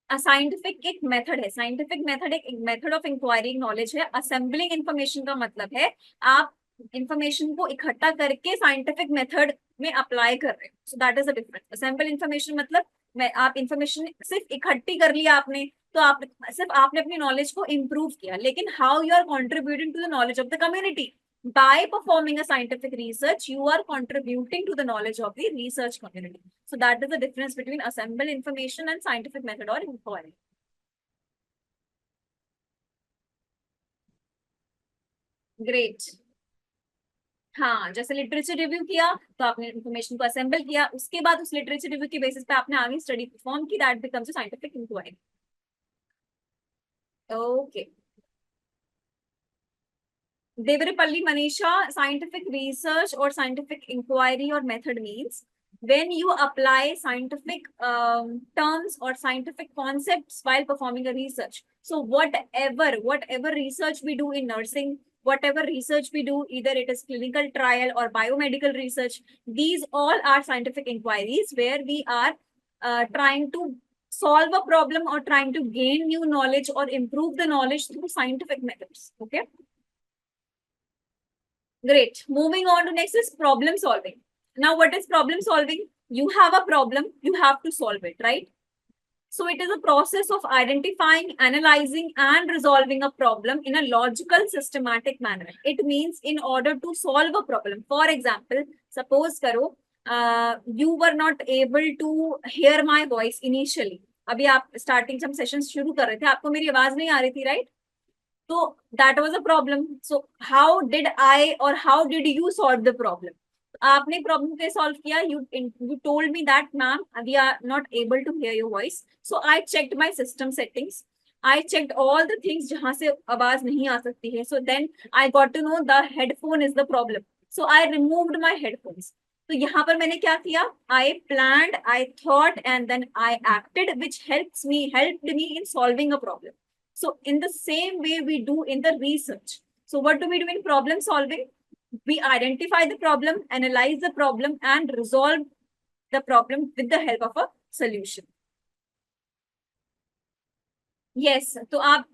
साइंटिफिक एक मेथड है. साइंटिफिक मेथड एक मेथड ऑफ इंक्वायरिंग नॉलेज है. असेंबलिंग इंफॉर्मेशन का मतलब है आप इंफॉर्मेशन को इकट्ठा करके साइंटिफिक मेथड में अप्लाई कर रहे हैं. सो that is the difference. Assemble information मतलब मैं आप इंफॉर्मेशन सिर्फ इकट्ठी कर लिया आपने, तो आप सिर्फ आपने अपनी नॉलेज को इम्प्रूव किया. लेकिन how you are contributing to the knowledge of the community? By performing a scientific research, you are contributing to the knowledge of the research community. So that is the difference between assemble information and scientific method or inquiry. Great. हाँ, जैसे लिटरेचर रिव्यू किया तो आपने इंफॉर्मेशन को असेंबल किया, उसके बाद उस लिटरेचर रिव्यू के बेसिस पे आपने आगे स्टडी परफॉर्म की. That becomes a scientific inquiry. Okay. Devrapalli Manisha, scientific research or scientific inquiry or method means when you apply scientific terms or scientific concepts while performing a research. So whatever research we do in nursing, whatever research we do, either it is clinical trial or biomedical research, these all are scientific inquiries where we are trying to solve a problem or trying to gain new knowledge or improve the knowledge through scientific methods. Okay. Great. Moving on to next is problem solving. Now, what is problem solving? You have a problem, you have to solve it, right? So it is a process of identifying, analyzing, and resolving a problem in a logical, systematic manner. It means in order to solve a problem. For example, suppose karo, you were not able to hear my voice initially. अभी आप स्टार्टिंग जब सेशन शुरू कर रहे थे, आपको मेरी आवाज नहीं आ रही थी, right? So that was a problem. So how did I or how did you solve the problem? आपने प्रॉब्लम कैसे सॉल्व किया? You told me that ma'am we are not able to hear your voice. So I checked my system settings. I checked all the things जहाँ से आवाज नहीं आ सकती है. So then I got to know the headphone is the problem. So I removed my headphones. तो यहाँ पर मैंने क्या किया? I planned, I thought, and then I acted, which helped me in solving a problem. So in the same way we do in the research. So what do we do in problem solving? We identify the problem, analyze the problem, and resolve the problem with the help of a solution. Yes, तो आप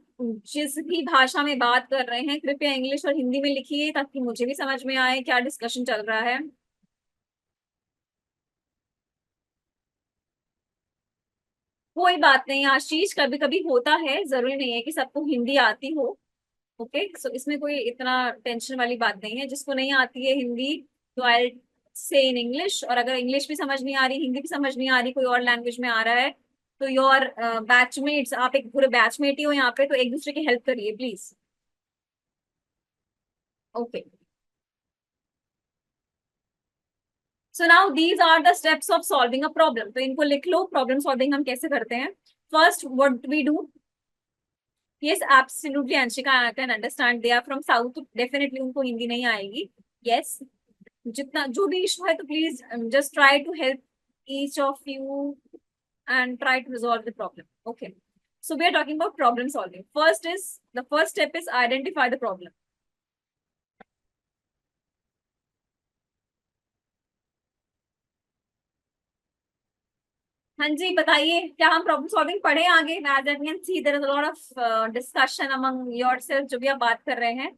जिस भी भाषा में बात कर रहे हैं कृपया इंग्लिश और हिंदी में लिखिए ताकि मुझे भी समझ में आए क्या डिस्कशन चल रहा है. कोई बात नहीं आशीष, कभी कभी होता है, जरूरी नहीं है कि सबको हिंदी आती हो. ओके, सो इसमें कोई इतना टेंशन वाली बात नहीं है. जिसको नहीं आती है हिंदी, तो आई से इन इंग्लिश. और अगर इंग्लिश भी समझ नहीं आ रही, हिंदी भी समझ नहीं आ रही, कोई और लैंग्वेज में आ रहा है, तो योर बैचमेट्स, आप एक पूरे बैचमेट ही हो यहाँ पे, तो एक दूसरे की हेल्प करिए please. Okay, so now these are the steps of solving a problem. तो इनको लिख लो, प्रॉब्लम सॉल्विंग हम कैसे करते हैं। First what we do, yes absolutely Anshika, I can understand they are from south, definitely उनको हिंदी नहीं आएगी। yes, जितना जो भी इशू है तो please just try to help each of you and try to resolve the problem, okay? So we are talking about problem solving. The first step is identify the problem. हाँ जी, बताइए, क्या हम प्रॉब्लम सॉल्विंग पढ़े आगे? as I can see there is a lot of discussion among yourself, जो भी आप बात कर रहे हैं,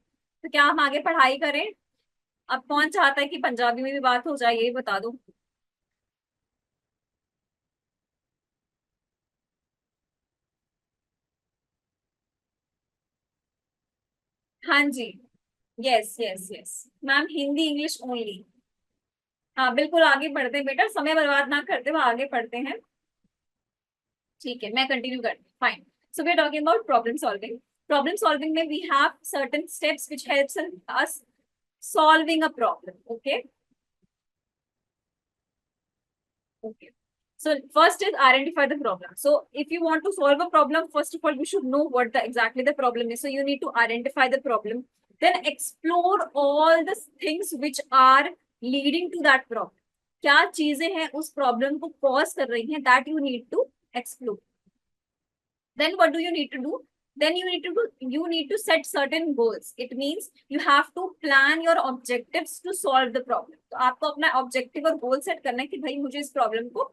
तो क्या हम आगे पढ़ाई करें? अब कौन चाहता है कि पंजाबी में भी बात हो जाए, यही बता दो। हाँ जी, yes yes yes ma'am, Hindi English only. हाँ बिल्कुल, आगे बढ़ते हैं बेटा, समय बर्बाद ना करते हुए आगे पढ़ते हैं। ठीक है, मैं कंटिन्यू करती हूँ, fine. So we are talking about problem solving. Problem solving में we have certain steps which helps us solving a problem, okay? Okay. So first is identify the problem. So if you want to solve a problem, first of all, you should know what exactly the problem is. So you need to identify the problem, then explore all the things which are leading to that problem. क्या चीजें हैं उस प्रॉब्लम को कॉज कर रही हैं, that you need to explore. Then what do you need to do? Then you need to set certain goals. It means you have to plan your objectives to solve the problem. तो आपको अपना ऑब्जेक्टिव और गोल सेट करना है कि भाई मुझे इस प्रॉब्लम को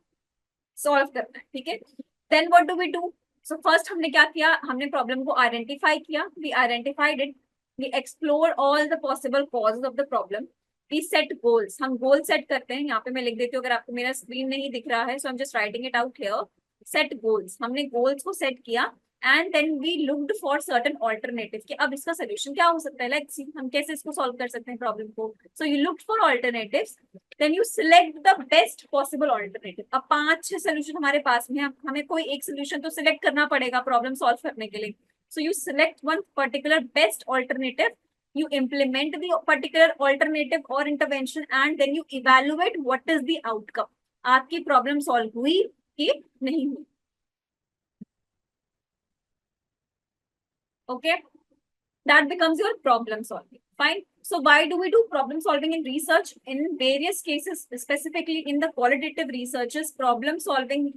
सॉल्व करना है, ठीक है? Then what do we do? So first हमने क्या किया, हमने प्रॉब्लम को आइडेंटिफाई किया, we identified it, we explore all the possible causes of the problem, we set goals. हम गोल सेट करते हैं, यहाँ पे मैं लिख देती हूँ, अगर आपको मेरा स्क्रीन नहीं दिख रहा है, so I am just writing it out here. Set goals, हमने गोल्स को सेट किया, and then we looked for certain alternative कि अब इसका सोल्यूशन क्या हो सकता है, लाइक सी हम कैसे इसको सॉल्व कर सकते हैं प्रॉब्लम को। So you looked for alternatives, then you select the best possible alternative. अब 5-6 सोल्यूशन हमारे पास में है, हमें कोई एक सोल्यूशन तो सिलेक्ट करना पड़ेगा प्रॉब्लम सॉल्व करने के लिए। So you select one particular best alternative, you implement the particular alternative or intervention, and then you evaluate what is the outcome, आपकी प्रॉब्लम सॉल्व हुई कि नहीं हुई, okay? That becomes your problem solving, fine. So why do we do problem solving in research? In various cases, specifically in the qualitative researches, problem solving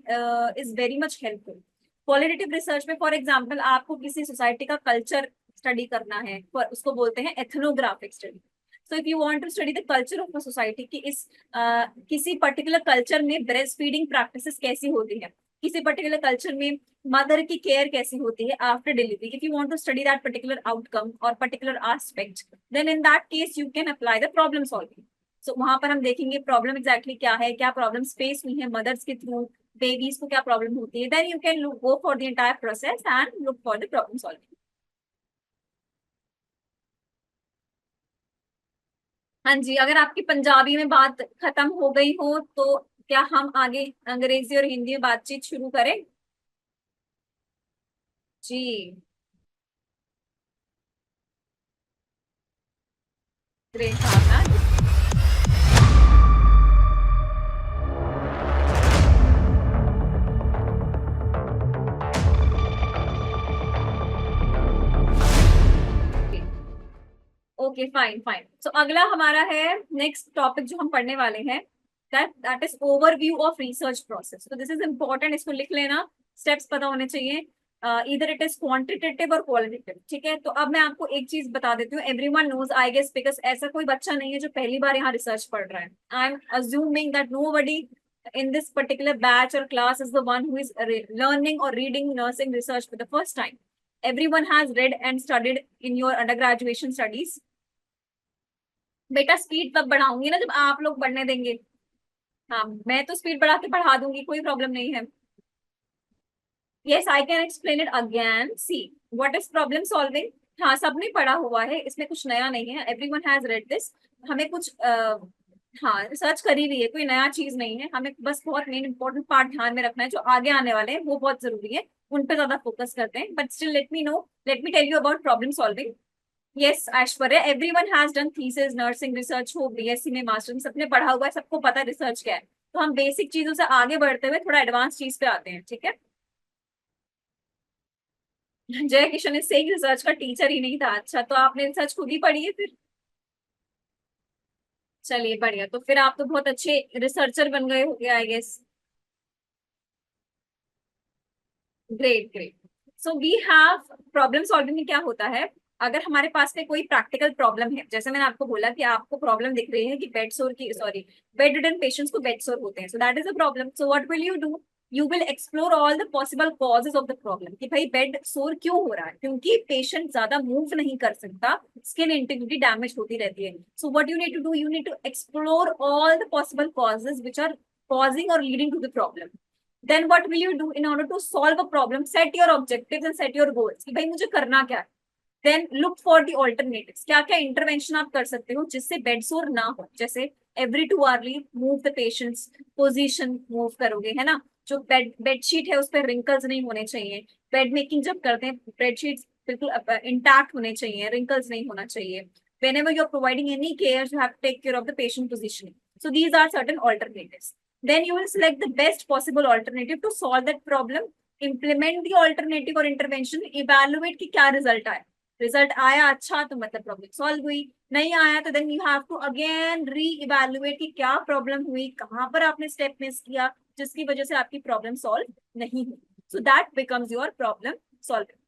is very much helpful. Qualitative research में, for example, आपको किसी सोसाइटी का कल्चर स्टडी करना है, उसको बोलते हैं ethnographic study. So if you want to study the culture of a society कि इस किसी पर्टिकुलर कल्चर में ब्रेस्ट फीडिंग प्रैक्टिसेस कैसी होती है, किसी पर्टिकुलर कल्चर में मदर की केयर कैसी होती है after delivery, if you want to study that particular outcome और particular aspect, then in that case you can apply the problem solving. So वहां पर हम देखेंगे प्रॉब्लम एग्जैक्टली क्या है, क्या प्रॉब्लम्स फेस हुई है मदर्स के थ्रू, बेबीज को क्या प्रॉब्लम होती है, then you can go for the entire process and look for the problem solving. हाँ जी, अगर आपकी पंजाबी में बात खत्म हो गई हो तो क्या हम आगे अंग्रेजी और हिंदी में बातचीत शुरू करें? जी, ग्रेट, हाँ। Okay, fine fine. सो अगला हमारा है नेक्स्ट टॉपिक जो हम पढ़ने वाले हैं, that is overview of research process. तो दिस इज इम्पोर्टेंट, इसको लिख लेना, स्टेप्स पता होने चाहिए, इधर इट इज क्वांटिटेटिव और क्वालिटेटिव, ठीक है? तो अब मैं आपको एक चीज बता देती हूँ, everyone knows I guess, because ऐसा कोई बच्चा नहीं है जो पहली बार यहाँ रिसर्च पढ़ रहा है। I am assuming that nobody in this particular batch or class is the one who is learning or reading nursing research for the first time. Everyone has read and studied in your undergraduation studies. बेटा स्पीड तब बढ़ाऊंगी ना जब आप लोग पढ़ने देंगे। हाँ, मैं तो स्पीड बढ़ा के पढ़ा दूंगी, कोई प्रॉब्लम नहीं है। Yes, I can explain it again. See, what is problem solving? हाँ, सबने पढ़ा हुआ है, इसमें कुछ नया नहीं है, एवरीवन हैज रेड दिस। हमें कुछ हाँ, रिसर्च करी हुई है, कोई नया चीज नहीं है, हमें बस बहुत मेन इंपॉर्टेंट पार्ट ध्यान में रखना है, जो आगे आने वाले हैं वो बहुत जरूरी है, उन पे ज्यादा फोकस करते हैं। But still let me tell you about problem solving. Yes Aishwarya, everyone has done thesis, nursing research हो, बीएससी में, मास्टर में, सबने पढ़ा हुआ है, सबको पता है रिसर्च क्या है। तो हम बेसिक चीजों से आगे बढ़ते हुए थोड़ा एडवांस चीज पे आते हैं, ठीक है। जय किशन इससे एक रिसर्च का टीचर ही नहीं था। अच्छा, तो आपने रिसर्च खुद ही पढ़ी है फिर? चलिए बढ़िया, तो फिर आप तो बहुत अच्छे रिसर्चर बन गए होंगे I guess. Great great. So we have problem solving में क्या होता है, अगर हमारे पास में कोई प्रैक्टिकल प्रॉब्लम है, जैसे मैंने आपको बोला कि आपको प्रॉब्लम दिख रही है कि बेड सोर की, सॉरी, बेड रिडन पेशेंट्स को बेड सोर होते हैं, सो that is a problem. So what will you do, you will explore all the possible causes of the problem, कि भाई बेड सोर क्यों हो रहा है, क्योंकि पेशेंट ज्यादा मूव नहीं कर सकता, स्किन इंटीग्रिटी डैमेज होती रहती है। So what you need to do, you need to explore all the possible causes which are causing or leading to the problem. Then what will you do in order to solve a problem, set your objectives and set your goals, कि भाई मुझे करना क्या है। Then look for the alternatives, क्या क्या इंटरवेंशन आप कर सकते हो जिससे बेड सोर ना हो, जैसे every 2 hourly move the patients, position move करोगे, है ना, जो बेडशीट है उस पर रिंकल्स नहीं होने चाहिए, बेड मेकिंग जब करते हैं बेडशीट बिल्कुल इंटैक्ट होने चाहिए, रिंकल्स नहीं होना चाहिए। whenever you're providing any care, you have to take care of the patient positioning. So these are certain alternatives. Then you will select the best possible alternative to solve that problem, implement the alternative or intervention, evaluate कि क्या result आया, रिजल्ट आया अच्छा तो मतलब प्रॉब्लम सॉल्व हुई, नहीं आया तो then you have to again reevaluate कि क्या प्रॉब्लम हुई, कहाँ पर आपने स्टेप मिस किया जिसकी वजह से आपकी प्रॉब्लम सॉल्व नहीं हुई। So that becomes your problem solving.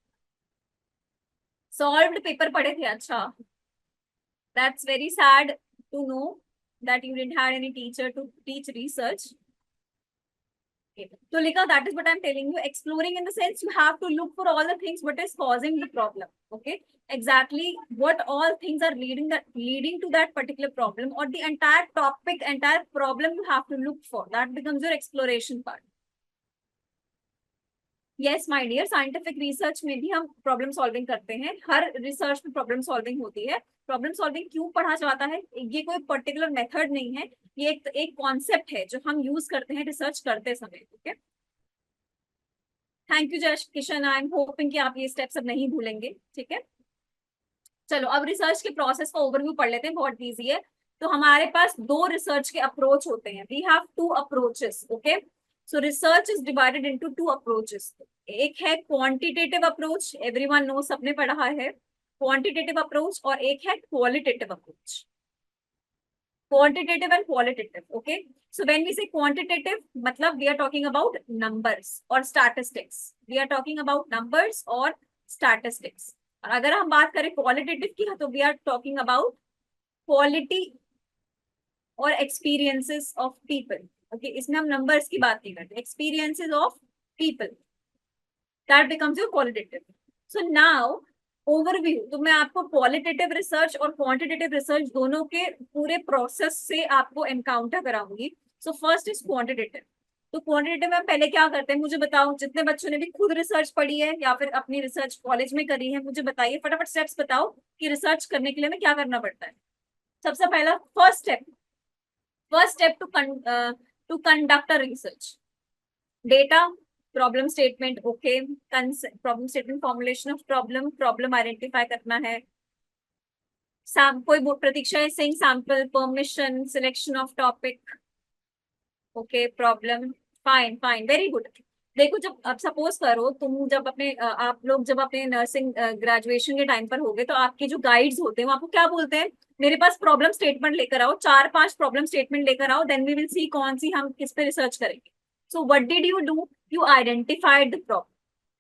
Solved paper पढ़े थे, अच्छा, that's very sad to know that you didn't have any teacher to teach research. So Lika, that is what I'm telling you. Exploring in the sense you have to look for all the things what is causing the problem. Okay, exactly what all things are leading to that particular problem, or the entire topic, entire problem you have to look for. That becomes your exploration part. Yes my dear, scientific research में भी हम प्रॉब्लम सॉल्विंग करते हैं, हर रिसर्च में प्रॉब्लम सॉल्विंग होती है। प्रॉब्लम सॉल्विंग क्यों पढ़ा जाता है, ये कोई पर्टिकुलर मेथड नहीं है, ये एक कॉन्सेप्ट है जो हम यूज करते हैं रिसर्च करते समय। ठीक है, थैंक यू जय किशन, आई एम होपिंग कि आप ये स्टेप सब नहीं भूलेंगे। ठीक है, चलो अब रिसर्च के प्रोसेस का ओवरव्यू पढ़ लेते हैं, बहुत इजी है। तो हमारे पास 2 रिसर्च के अप्रोच होते हैं, we have 2 approaches. Okay, so research is divided into 2 approaches. एक है क्वांटिटेटिव अप्रोच, एवरीवन नो, सबने पढ़ा है क्वांटिटेटिव अप्रोच, और एक है qualitative approach. Quantitative and qualitative, okay. So when we say quantitative, मतलब we are talking about numbers और statistics, we are talking about numbers और स्टैटिस्टिक्स। और अगर हम बात करें क्वालिटेटिव की, तो we are talking about quality और एक्सपीरियंसेस ऑफ पीपल। ओके, इसमें हम नंबर्स की बात नहीं करते, experiences of people, that becomes your qualitative. So now overview, तो मैं आपको क्वालिटेटिव रिसर्च और क्वांटिटेटिव रिसर्च दोनों के पूरे प्रोसेस से आपको एनकाउंटर कराऊंगी। So first is quantitative. तो क्वांटिटेटिव में पहले क्या करते हैं मुझे बताओ, जितने बच्चों ने भी खुद रिसर्च पढ़ी है या फिर अपनी रिसर्च कॉलेज में करी है, मुझे बताइए फटाफट स्टेप्स बताओ कि रिसर्च करने के लिए हमें क्या करना पड़ता है। सबसे पहला first step to conduct a research, data, problem statement, okay, problem statement, formulation of problem, problem identify करना है, कोई प्रतीक्षा है sing sample, permission, selection of topic, okay, problem, fine fine, very good. देखो, जब अब सपोज करो तुम जब अपने आप लोग जब अपने नर्सिंग ग्रेजुएशन के टाइम पर होगे, तो आपके जो गाइड्स होते हैं वो आपको क्या बोलते हैं, मेरे पास प्रॉब्लम स्टेटमेंट लेकर आओ, 4-5 प्रॉब्लम स्टेटमेंट लेकर आओ, देन वी विल सी कौन सी हम किस पे रिसर्च करेंगे। So what did you do, you identified the problem.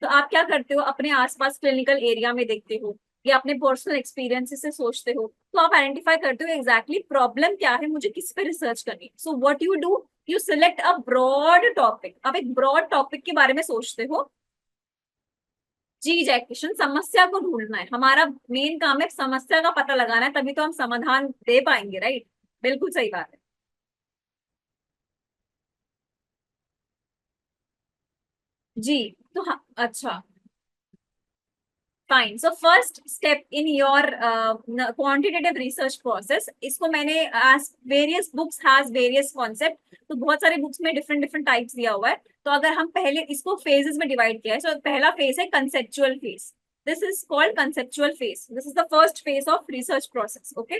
तो आप क्या करते हो, अपने आसपास क्लिनिकल एरिया में देखते हो या अपने पर्सनल एक्सपीरियंस से सोचते हो, तो आप आइडेंटिफाई करते हो एग्जैक्टली प्रॉब्लम क्या है, मुझे किस पे रिसर्च करनी है। So what you do, you select a broad topic. आप एक ब्रॉड टॉपिक के बारे में सोचते हो। जी जय किशन, समस्या को ढूंढना है हमारा मेन काम, है समस्या का पता लगाना है, तभी तो हम समाधान दे पाएंगे, राइट। बिल्कुल सही बात है जी। तो हाँ, अच्छा, fine. So first step in your quantitative research process, इसको मैंने various books has various concept, तो बहुत सारे बुक्स में डिफरेंट डिफरेंट टाइप्स दिया हुआ है। तो अगर हम पहले इसको फेजेस में डिवाइड किया है, तो पहला फेज है conceptual phase. This is called conceptual phase. This is the first phase of research process. Okay.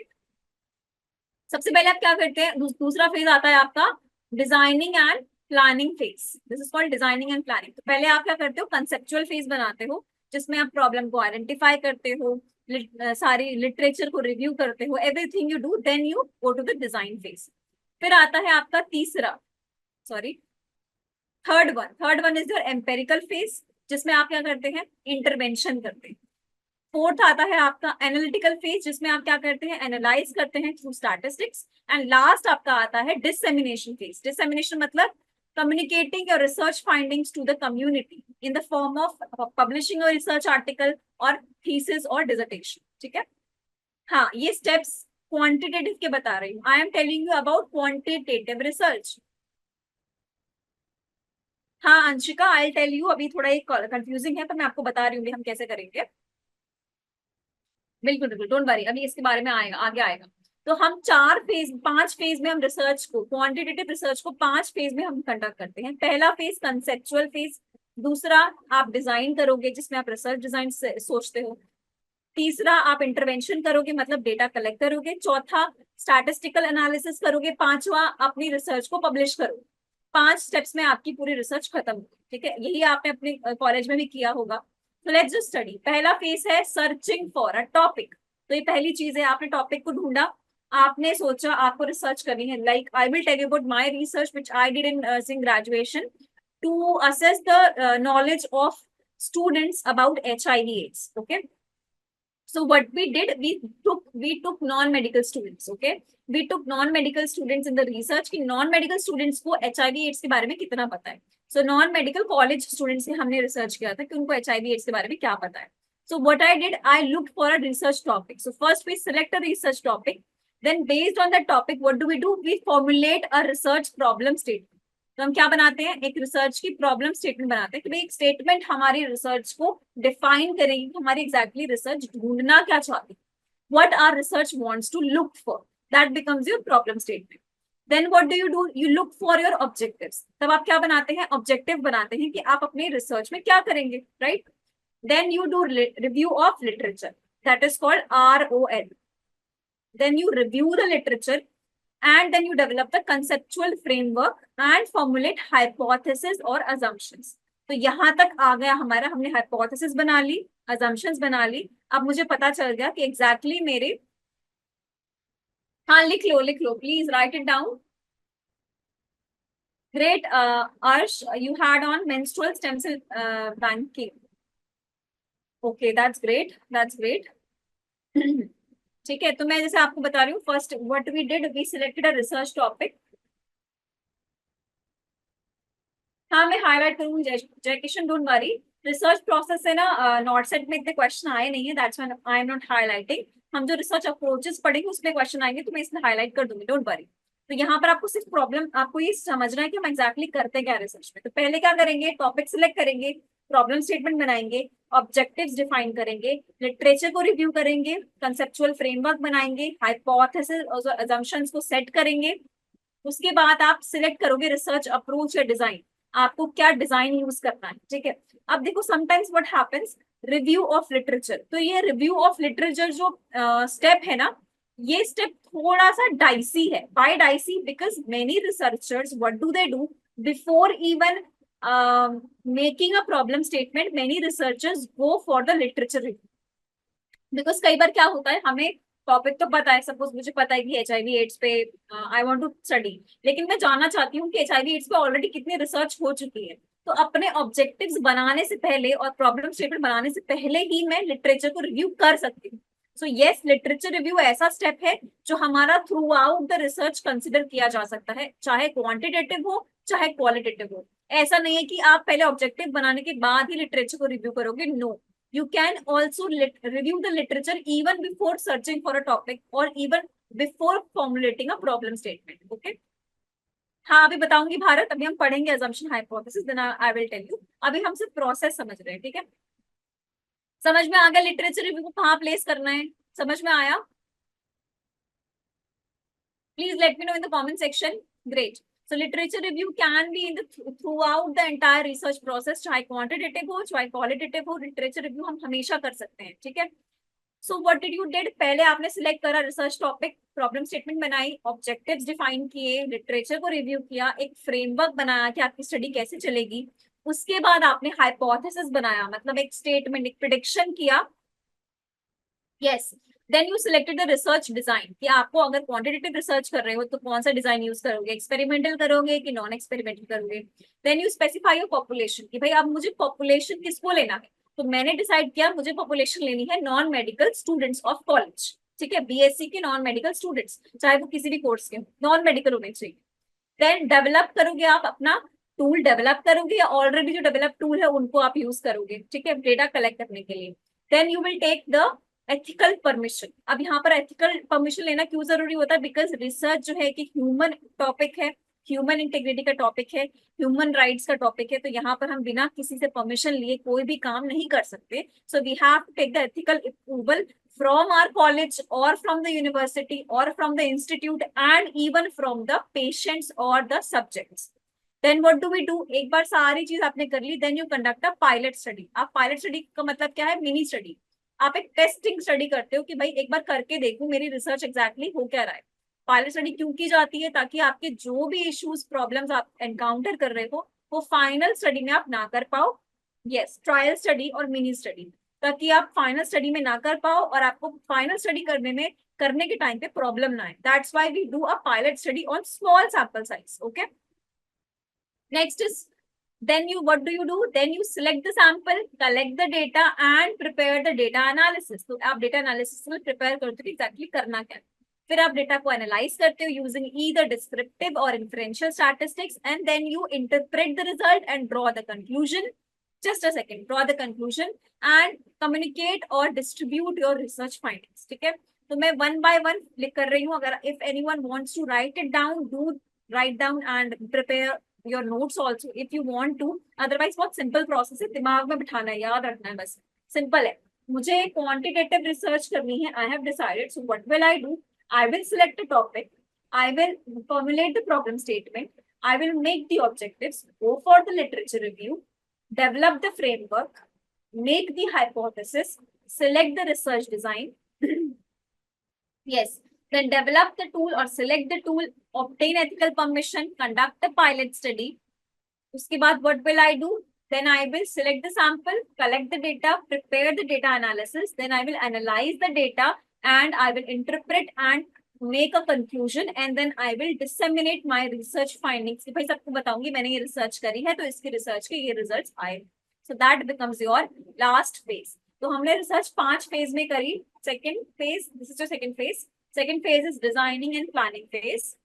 सबसे पहले आप क्या करते हैं, दूसरा फेज आता है आपका designing and planning phase. This is called designing and planning. तो पहले आप क्या करते हो, कंसेप्चुअल फेज बनाते हो जिसमें आप प्रॉब्लम को आइडेंटिफाई करते हो, सारी लिटरेचर को रिव्यू करते हो, everything you do, then you go to the design phase. फिर आता है आपका third one is your empirical phase, जिसमें आप क्या करते हैं, इंटरवेंशन करते हैं. फोर्थ आता है आपका एनालिटिकल फेज, जिसमें आप क्या करते हैं, एनालाइज करते हैं थ्रू स्टैटिस्टिक्स. एंड लास्ट आपका आता है डिससेमिनेशन फेज. डिससेमिनेशन मतलब communicating your research findings to the community in the form of publishing a research article or thesis or dissertation. ठीक है. हाँ, ये steps quantitative के बता रही हूँ. I am telling you about quantitative research. हाँ अंशिका, I'll tell you. अभी थोड़ा एक कंफ्यूजिंग है तो मैं आपको बता रही हूँ हम कैसे करेंगे. बिल्कुल बिल्कुल, डोंट वरी, अभी इसके बारे में आएगा, आगे आएगा. तो हम 5 फेज में हम रिसर्च को, क्वांटिटेटिव रिसर्च को 5 फेज में हम कंडक्ट करते हैं. पहला फेज कंसेप्चुअल फेज, दूसरा आप डिजाइन करोगे जिसमें आप रिसर्च डिजाइन सोचते हो, तीसरा आप इंटरवेंशन करोगे मतलब डेटा कलेक्ट करोगे, चौथा स्टैटिस्टिकल एनालिसिस करोगे, पांचवा अपनी रिसर्च को पब्लिश करोगे. 5 स्टेप्स में आपकी पूरी रिसर्च खत्म होगी. ठीक है, यही आपने अपने कॉलेज में भी किया होगा. तो लेट्स जस्ट स्टडी. पहला फेज है सर्चिंग फॉर अ टॉपिक. तो ये पहली चीज है, आपने टॉपिक को ढूंढा, आपने सोचा आपको रिसर्च करनी है. Like I will tell you about my research which I did in nursing graduation to assess the knowledge of students about HIV/AIDS. Okay, so what we did, we took non-medical students. Okay, we took non-medical students in the research कि non-medical students को HIV/AIDS के बारे में कितना पता है. So non-medical college students से हमने रिसर्च किया था कि उनको HIV/AIDS के बारे में क्या पता है. So what I did, I looked for a research topic. So first we select a research topic. Then based on that topic, what do? We formulate a research problem statement. तो हम क्या बनाते हैं, एक रिसर्च की प्रॉब्लम स्टेटमेंट बनाते हैं कि भाई एक स्टेटमेंट हमारी रिसर्च को डिफाइन करेगी, हमारी एग्जैक्टली रिसर्च ढूंढना क्या चाहती है. What are research wants to look for, that becomes your problem statement. Then what do, you look for your objectives. तब आप क्या बनाते हैं, ऑब्जेक्टिव बनाते हैं कि आप अपने रिसर्च में क्या करेंगे. Right. Then you do review of literature, that is called ROL. then you review the literature and then you develop the conceptual framework and formulate hypothesis or assumptions. तो यहाँ तक आ गया हमारा, हमने hypothesis बना ली, assumptions बना ली. अब मुझे पता चल गया कि exactly मेरे, हाँ लिख लो please write it down. Great, Arsh, you had on menstrual stem cell banking. Okay, that's great. ठीक है, तो मैं जैसे आपको बता रही हूँ, first what we did, we selected a research topic. हाँ मैं हाईलाइट करूंगी Jai Kishan, don't worry. Research process से ना नॉट सेट में इतने क्वेश्चन आए नहीं है, that's why I am not highlighting. हम जो रिसर्च अप्रोचेस पढ़ेंगे उसमें क्वेश्चन आएंगे तो मैं इसमें हाईलाइट कर दूंगी, डोंट वरी. तो यहाँ पर आपको सिर्फ प्रॉब्लम, आपको ये समझना है कि हम एक्जैक्टली करते क्या रिसर्च में. तो पहले क्या करेंगे, टॉपिक सिलेक्ट करेंगे, प्रॉब्लम स्टेटमेंट बनाएंगे, ऑब्जेक्टिव्स डिफाइन करेंगे, लिटरेचर को रिव्यू करेंगे, कंसेप्चुअल फ्रेमवर्क बनाएंगे, हाइपोथेसिस और अजम्पशंस को सेट करेंगे. उसके बाद आप सिलेक्ट करोगे रिसर्च अप्रोच या डिजाइन, आपको क्या डिजाइन यूज करना है. ठीक है, अब देखो sometimes what happens, review of literature. तो ये रिव्यू ऑफ लिटरेचर जो स्टेप है ना, ये स्टेप थोड़ा सा डाइसी है. By dicey because many researchers what do they do before even making a problem statement, many researchers go for the literature review. Because कई बार क्या होता है, हमें टॉपिक तो पता है, सपोज मुझे पता है कि HIV/AIDS पे आई वांट टू स्टडी, लेकिन मैं जानना चाहती हूँ कि HIV/AIDS पे ऑलरेडी कितनी रिसर्च हो चुकी है. तो अपने ऑब्जेक्टिव्स बनाने से पहले और प्रॉब्लम स्टेटमेंट बनाने से पहले ही मैं लिटरेचर को रिव्यू कर सकती हूँ. सो यस, लिटरेचर रिव्यू ऐसा स्टेप है जो हमारा through out the research consider किया जा सकता है, चाहे क्वांटिटेटिव हो चाहे क्वालिटेटिव हो. ऐसा नहीं है कि आप पहले ऑब्जेक्टिव बनाने के बाद ही लिटरेचर को रिव्यू करोगे. No, you can also review the literature even before searching for a topic or even before formulating a problem statement. Okay, हाँ अभी बताऊंगी भारत, अभी हम पढ़ेंगे assumption hypothesis, then I will tell you. अभी हम सिर्फ प्रोसेस समझ रहे हैं. ठीक है, समझ में आ गया लिटरेचर रिव्यू को कहाँ प्लेस करना है, समझ में आया? Please let me know in the comment section. Great. So literature review can be in the throughout the entire research process, चाहे quantitative हो चाहे qualitative हो, literature review हम हमेशा कर सकते हैं, ठीक है. So what did you did? पहले आपने सिलेक्ट करा रिसर्च टॉपिक, प्रॉब्लम स्टेटमेंट बनाई, ऑब्जेक्टिव्स डिफाइन किए, लिटरेचर को रिव्यू किया, एक फ्रेमवर्क बनाया कि आपकी स्टडी कैसे चलेगी. उसके बाद आपने हाइपोथेसिस बनाया, मतलब एक स्टेटमेंट, एक प्रिडिक्शन किया. Yes. Then you selected the research design कि आपको अगर क्वांटिटेटिव रिसर्च कर रहे हो तो कौन सा डिजाइन यूज करोगे, एक्सपेरिमेंटल करोगे कि नॉन एक्सपेरिमेंटल करोगे. Then you specify your population कि भाई अब मुझे पॉपुलेशन किसको लेना है. तो मैंने डिसाइड किया मुझे पॉपुलेशन लेनी है non medical students of college, ठीक है, बीएससी के नॉन मेडिकल स्टूडेंट्स, चाहे वो किसी भी कोर्स के नॉन मेडिकल होने चाहिए. देन डेवलप करोगे आप अपना टूल, डेवलप करोगे या ऑलरेडी जो डेवलप टूल है उनको आप यूज करोगे, ठीक है, डेटा कलेक्ट करने के लिए. Then you will take the ethical permission. अब यहाँ पर एथिकल परमिशन लेना क्यों जरूरी होता है, बिकॉज रिसर्च जो है कि ह्यूमन टॉपिक है, ह्यूमन इंटेग्रिटी का टॉपिक है, ह्यूमन राइट्स का टॉपिक है, तो यहाँ पर हम बिना किसी से परमिशन लिए कोई भी काम नहीं कर सकते. So we have to take the ethical approval from our college or from the university or from the institute and even from the patients or the subjects. Then what do we do? एक बार सारी चीज आपने कर ली, then you conduct a pilot study. आप pilot study का मतलब क्या है, मिनी स्टडी. आप एक टेस्टिंग स्टडी करते हो कि भाई एक बार करके देखूं मेरी रिसर्च एग्जैक्टली हो क्या रहा है. पायलट स्टडी क्यों की जाती है, ताकि आपके जो भी इश्यूज प्रॉब्लम्स आप एनकाउंटर कर रहे हो वो फाइनल स्टडी में आप ना कर पाओ. यस, ट्रायल स्टडी और मिनी स्टडी, ताकि आप फाइनल स्टडी में ना कर पाओ और आपको फाइनल स्टडी करने के टाइम पे प्रॉब्लम ना आए. That's why we do a pilot study on small sample size. Okay. Next is then you what do you do, then you select the sample, collect the data and prepare the data analysis. तो आप data analysis में prepare करते हो कि exactly करना क्या है. फिर आप डेटा को एनालाइज करते हो using either descriptive or inferential statistics and then you interpret the result and draw the conclusion. Just a second, draw the conclusion and communicate or distribute your research findings. ठीक है, तो मैं one by one लिख कर रही हूँ. अगर if anyone wants to write it down, do write down and prepare your notes also if you want to. Otherwise बहुत सिंपल प्रोसेस है, दिमाग में बिठाना है, याद रखना है, बस सिंपल है. मुझे क्वांटिटेटिव रिसर्च करनी है. I have decided, so what will I do, I will select a topic, I will formulate the problem statement, I will make the objectives, go for the literature review, develop the framework, make the hypothesis, select the research design. Yes, then develop the tool or select the tool, obtain ethical permission, conduct a pilot study. उसके बाद what will I do? Then I will select the sample, collect the data, prepare the data analysis. Then I will analyze the data and I will interpret and make a conclusion and then I will disseminate my research findings. कि भाई सबको बताऊंगी मैंने ये रिसर्च करी है तो इसके रिसर्च के ये रिजल्ट्स आए. So that becomes your last phase. तो हमने रिसर्च 5 फेज में करी. Second phase, this is your second phase. Second phase is designing and planning phase.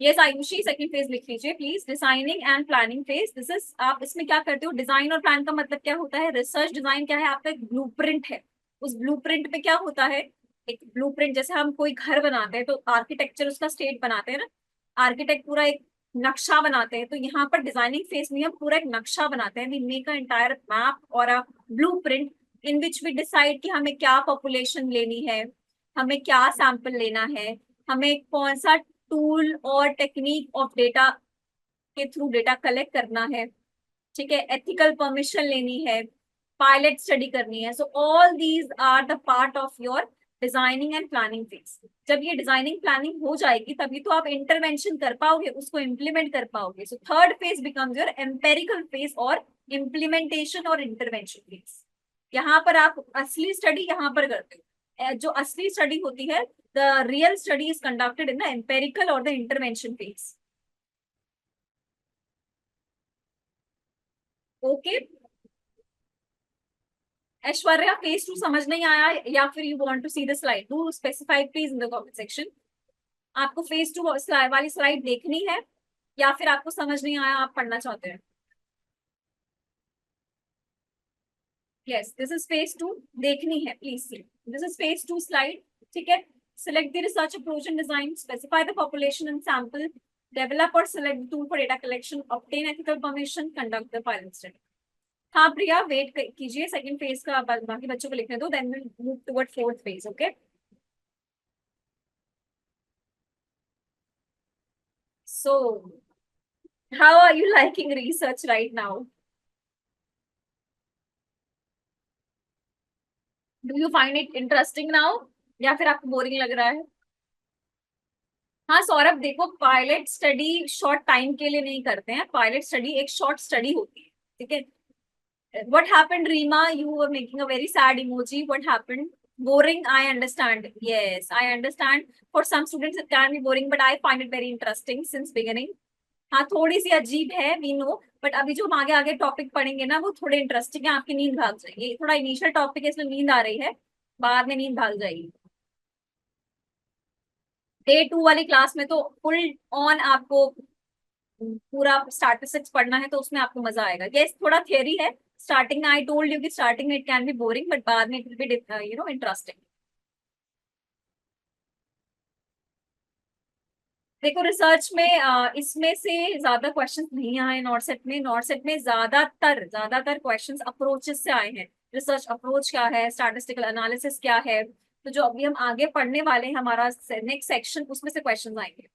Yes Ayushi, second phase लिख लीजिए please. Designing and planning phase, this is, आप इसमें क्या करते हो, डिजाइन और प्लान का मतलब क्या होता है. रिसर्च डिजाइन क्या है, आपका एक ब्लूप्रिंट है. उस ब्लूप्रिंट पे क्या होता है, एक ब्लूप्रिंट, जैसे हम कोई घर बनाते हैं तो आर्किटेक्चर उसका स्टेट बनाते हैं ना, आर्किटेक्ट पूरा एक नक्शा बनाते हैं, तो यहाँ पर डिजाइनिंग फेज में हम पूरा एक नक्शा बनाते हैं. We make a entire map और a blueprint in which we decide कि हमें क्या पॉपुलेशन लेनी है, हमें क्या सैंपल लेना है, हमें कौन सा टूल और टेक्निक ऑफ डेटा के थ्रू डेटा कलेक्ट करना है, ठीक है, एथिकल परमिशन लेनी है, पायलट स्टडी करनी है. So all these are the part of your designing and planning phase. जब ये डिजाइनिंग प्लानिंग हो जाएगी तभी तो आप इंटरवेंशन कर पाओगे, उसको इम्प्लीमेंट कर पाओगे. So third phase becomes your empirical phase और इम्प्लीमेंटेशन और इंटरवेंशन फेज. यहाँ पर आप असली स्टडी यहाँ पर करते हो. जो असली स्टडी होती है, the real study is conducted in the empirical or the intervention phase. Okay. Aishwarya, phase 2 समझ नहीं आया या फिर you want to see the slide, do specify please in the comment section. आपको phase 2 वाली स्लाइड देखनी है या फिर आपको समझ नहीं आया, आप पढ़ना चाहते हैं. Yes, this is phase 2, देखनी है please see. This is phase 2 slide, ठीक है. Select the research approach and design, specify the population and sample, develop or select the tool for data collection, obtain ethical permission, conduct the pilot study. हाँ प्रिया, वेट कीजिए, सेकंड फेज का बाकी बच्चों को लिखने दो, then will move toward fourth phase. Okay. So, how are you liking research right now? Do you find it interesting now? या फिर आपको बोरिंग लग रहा है? हाँ सौरभ, देखो पायलट स्टडी शॉर्ट टाइम के लिए नहीं करते हैं, पायलट स्टडी एक शॉर्ट स्टडी होती है, ठीक है? What happened, Rima? You were making a very sad emoji. What happened? Boring, I understand. Yes, I understand. For some students, it can be boring, but I find it very interesting since beginning. हाँ थोड़ी सी अजीब है, वी नो, बट अभी जो हम आगे आगे टॉपिक पढ़ेंगे ना वो थोड़े इंटरेस्टिंग है, आपकी नींद भाग जाएगी। थोड़ा इनिशियल टॉपिक है इसमें नींद आ रही है, बाद में नींद भाग जाएगी। डे टू वाली क्लास में तो फुल ऑन आपको पूरा स्टैटिस्टिक्स पढ़ना है, तो उसमें आपको मजा आएगा। यस, थोड़ा थियरी है स्टार्टिंग में, आई टोल्ड यू कि स्टार्टिंग में it can be boring, but बाद में इट विल बी इंटरेस्टिंग। देखो रिसर्च में इसमें से ज्यादा क्वेश्चंस नहीं आए नॉर्सेट में। नॉर्सेट में ज्यादातर ज्यादातर क्वेश्चंस अप्रोचेस से आए हैं। रिसर्च अप्रोच क्या है, स्टैटिस्टिकल एनालिसिस क्या है, तो जो अभी हम आगे पढ़ने वाले हैं हमारा नेक्स्ट सेक्शन, उसमें से क्वेश्चंस आएंगे।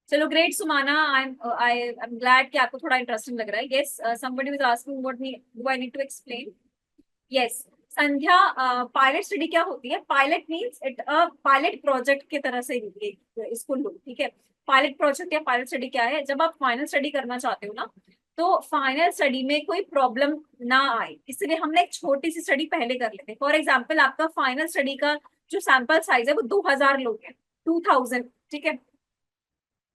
चलो great Sumana, I am glad कि आपको थोड़ा इंटरेस्टिंग लग रहा है। Yes, somebody was asking what do I need to explain. Yes, Sandhya, pilot study क्या होती है? Pilot means it pilot project की तरह से इसको लो, ठीक है? पायलट प्रोजेक्ट या पायलट स्टडी क्या है? जब आप फाइनल स्टडी करना चाहते हो ना, तो फाइनल स्टडी में कोई प्रॉब्लम ना आए, इसलिए हमने एक छोटी सी स्टडी पहले कर लेते हैं। फॉर एग्जाम्पल, आपका फाइनल स्टडी का जो सैंपल साइज है वो 2000 लोग हैं, 2000, ठीक है?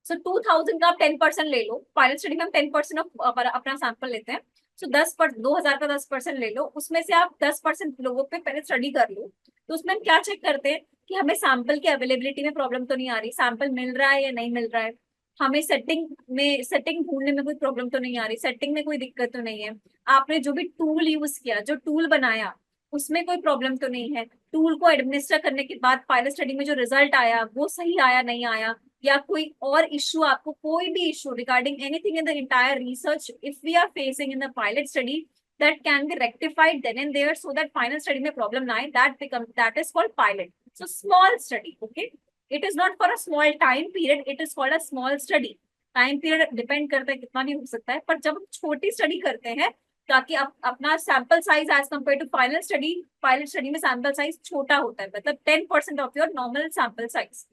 सो 2000 का आप 10% ले लो। पायलट स्टडी में हम 10% अपना सैंपल लेते हैं। सो 2000 का 10% ले लो, उसमें से आप 10% लोगों पे पहले स्टडी कर लो। तो उसमें हम क्या चेक करते हैं कि हमें सैंपल की अवेलेबिलिटी में प्रॉब्लम तो नहीं आ रही, सैंपल मिल रहा है या नहीं मिल रहा है, हमें सेटिंग ढूंढने में कोई प्रॉब्लम तो नहीं आ रही, सेटिंग में कोई दिक्कत तो नहीं है, आपने जो भी टूल यूज किया, जो टूल बनाया, उसमें कोई प्रॉब्लम तो नहीं है, टूल को एडमिनिस्टर करने के बाद पायलट स्टडी में जो रिजल्ट आया वो सही आया नहीं आया, या कोई और इशू, आपको कोई भी issue regarding anything in the entire research if we are facing in the pilot study, that can be rectified then and there so that final study में problem ना आए, that is called pilot. So small study, okay? It is not for a small time period, it is called a small study. Time period depend करता है, कितना भी हो सकता है, पर जब हम छोटी स्टडी करते हैं ताकि अपना sample size as compare to final study, pilot study में सैंपल साइज छोटा होता है, मतलब 10% of your normal sample size.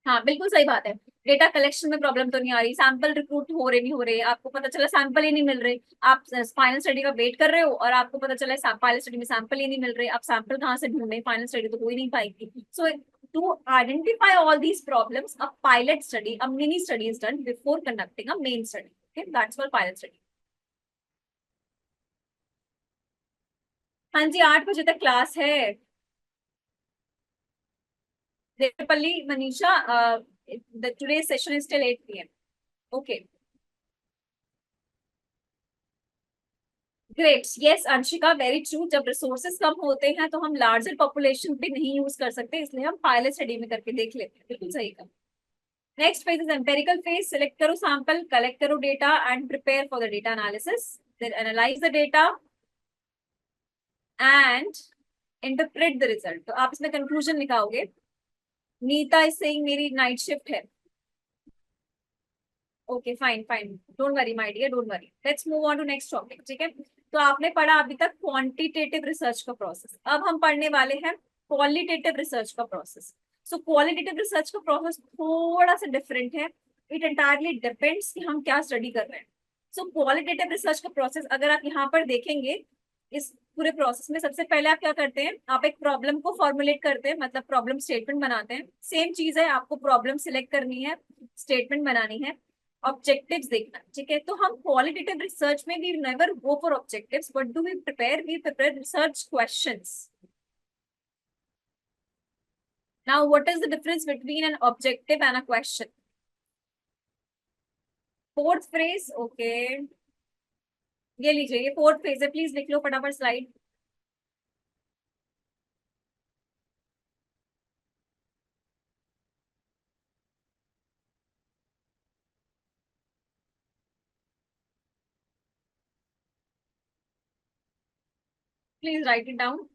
हाँ बिल्कुल सही बात है। डेटा कलेक्शन में प्रॉब्लम तो नहीं आ रही, सैंपल रिक्रूट हो रहे नहीं हो रहे, आपको पता चला सैंपल ही नहीं मिल रहे, आप फाइनल स्टडी का वेट कर रहे हो और आपको पता चला फाइनल स्टडी में सैंपल ही नहीं मिल रहे, आप सैंपल कहाँ से ढूंढे, फाइनल स्टडी तो हो ही नहीं पाएगी। So to identify all these problems, a pilot study, a mini study is done before conducting a main study, okay? That's called pilot study. हाँ जी, 8 बजे तक क्लास है। Devapalli Manisha, the today's session is till 8 p.m. Okay. Great, yes Anshika, very true. जब रिसोर्सेज कम होते हैं तो हम लार्जर पॉपुलेशन पे नहीं यूज कर सकते, इसलिए हम पायलट स्टडी में करके देख लेते हैं। बिल्कुल सही कहा। Next phase is empirical phase. Select करो सैंपल, कलेक्ट करो data and prepare for the data analysis, then analyse the data and interpret the result. तो आप इसमें कंक्लूजन लिखाओगे। नीता इज सेइंग मेरी नाइट शिफ्ट है। Okay fine fine, don't worry my dear, don't worry, let's move on to next topic, ठीक है? तो आपने पढ़ा अभी तक क्वांटिटेटिव रिसर्च का प्रोसेस, अब हम पढ़ने वाले हैं क्वालिटेटिव रिसर्च का प्रोसेस। सो क्वालिटेटिव रिसर्च का प्रोसेस थोड़ा सा डिफरेंट है, इट एंटायरली डिपेंड्स कि हम क्या स्टडी कर रहे हैं। सो क्वालिटेटिव रिसर्च का प्रोसेस अगर आप यहाँ पर देखेंगे, इस पूरे प्रोसेस में सबसे पहले आप क्या करते हैं, आप एक प्रॉब्लम को फॉर्मुलेट करते हैं, मतलब प्रॉब्लम स्टेटमेंट बनाते हैं। सेम चीज है, आपको प्रॉब्लम सिलेक्ट करनी है, स्टेटमेंट बनानी है, ऑब्जेक्टिव्स देखना, ठीक है? तो हम क्वालिटेटिव रिसर्च में we never go for objectives, what do we prepare research questions. Now what is the difference between an objective and a question? Fourth phrase, okay, ये लीजिए, ये फोर्थ फ्रेज है, प्लीज लिख लो फटाफट slide. Please right it down.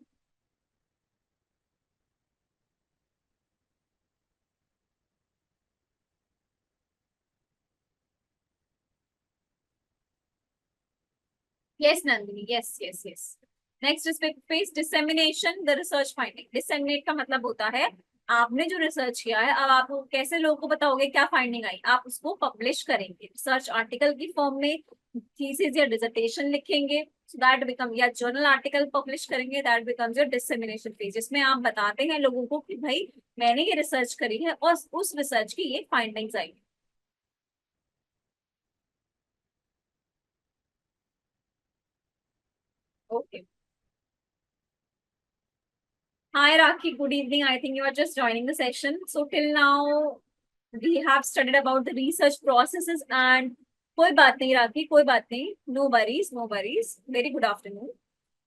Yes, Nandini. Yes, yes, yes. Next is phase dissemination the research finding. Disseminate का मतलब होता है आपने जो रिसर्च किया है अब आप कैसे लोगों को बताओगे क्या फाइंडिंग आई, आप उसको पब्लिश करेंगे रिसर्च आर्टिकल की फॉर्म में, थीसिस या डिसर्टेशन लिखेंगे, सो दैट बिकम, या जर्नल आर्टिकल पब्लिश करेंगे, that becomes your dissemination phase, जिसमें आप बताते हैं लोगों को कि भाई मैंने ये रिसर्च करी है और उस रिसर्च की ये findings I. Okay. Hi Rakhi, good evening. I think you are just joining the session. So till now we have studied about the research processes and कोई बात नहीं राखी, कोई बात नहीं, no worries no worries, very good afternoon.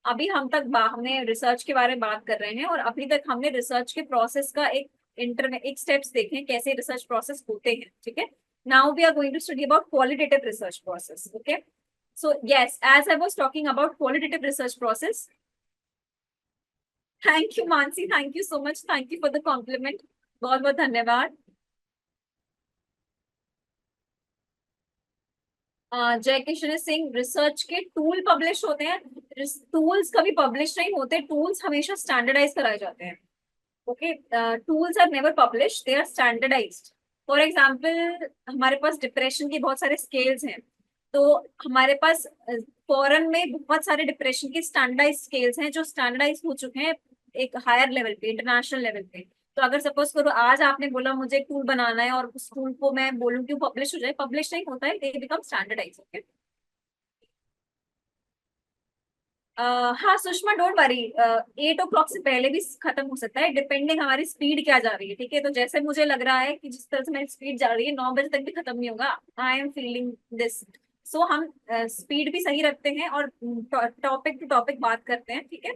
अभी हमने रिसर्च के बारे में बात कर रहे हैं और अभी तक हमने रिसर्च के प्रोसेस का एक स्टेप्स देखे हैं कैसे रिसर्च प्रोसेस होते हैं, ठीक है। Now we are going to study about qualitative research process, okay. So yes, as I was talking about qualitative research process, thank you Mansi, thank you so much, thank you for the compliment, बहुत बहुत धन्यवाद। जय किशन सिंह, रिसर्च के टूल पब्लिश होते हैं, टूल्स कभी पब्लिश नहीं होते, टूल्स हमेशा स्टैंडर्डाइज कराए जाते हैं। Okay, tools are never publish, they are standardised. For example हमारे पास डिप्रेशन के बहुत सारे स्केल्स हैं, तो हमारे पास फॉरेन में बहुत सारे डिप्रेशन के स्टैंडर्डाइज स्केल्स हैं जो स्टैंडर्डाइज हो चुके हैं एक हायर लेवल पे, इंटरनेशनल लेवल पे। तो अगर सपोज करो आज आपने बोला मुझे एक टूल बनाना है और उस टूल को मैं बोलूँ कि पब्लिश हो जाए, पब्लिश नहीं होता है, दे बिकम स्टैंडर्डाइज। ओके। हाँ सुषमा, डोंट वरी, 8 o'clock से पहले भी खत्म हो सकता है, डिपेंडिंग हमारी स्पीड क्या जा रही है, ठीक है। तो जैसे मुझे लग रहा है कि जिस तरह से मेरी स्पीड जा रही है 9 बजे तक भी खत्म नहीं होगा, आई एम फीलिंग दिस। सो हम स्पीड भी सही रखते हैं और टॉपिक टू टॉपिक बात करते हैं, ठीक है।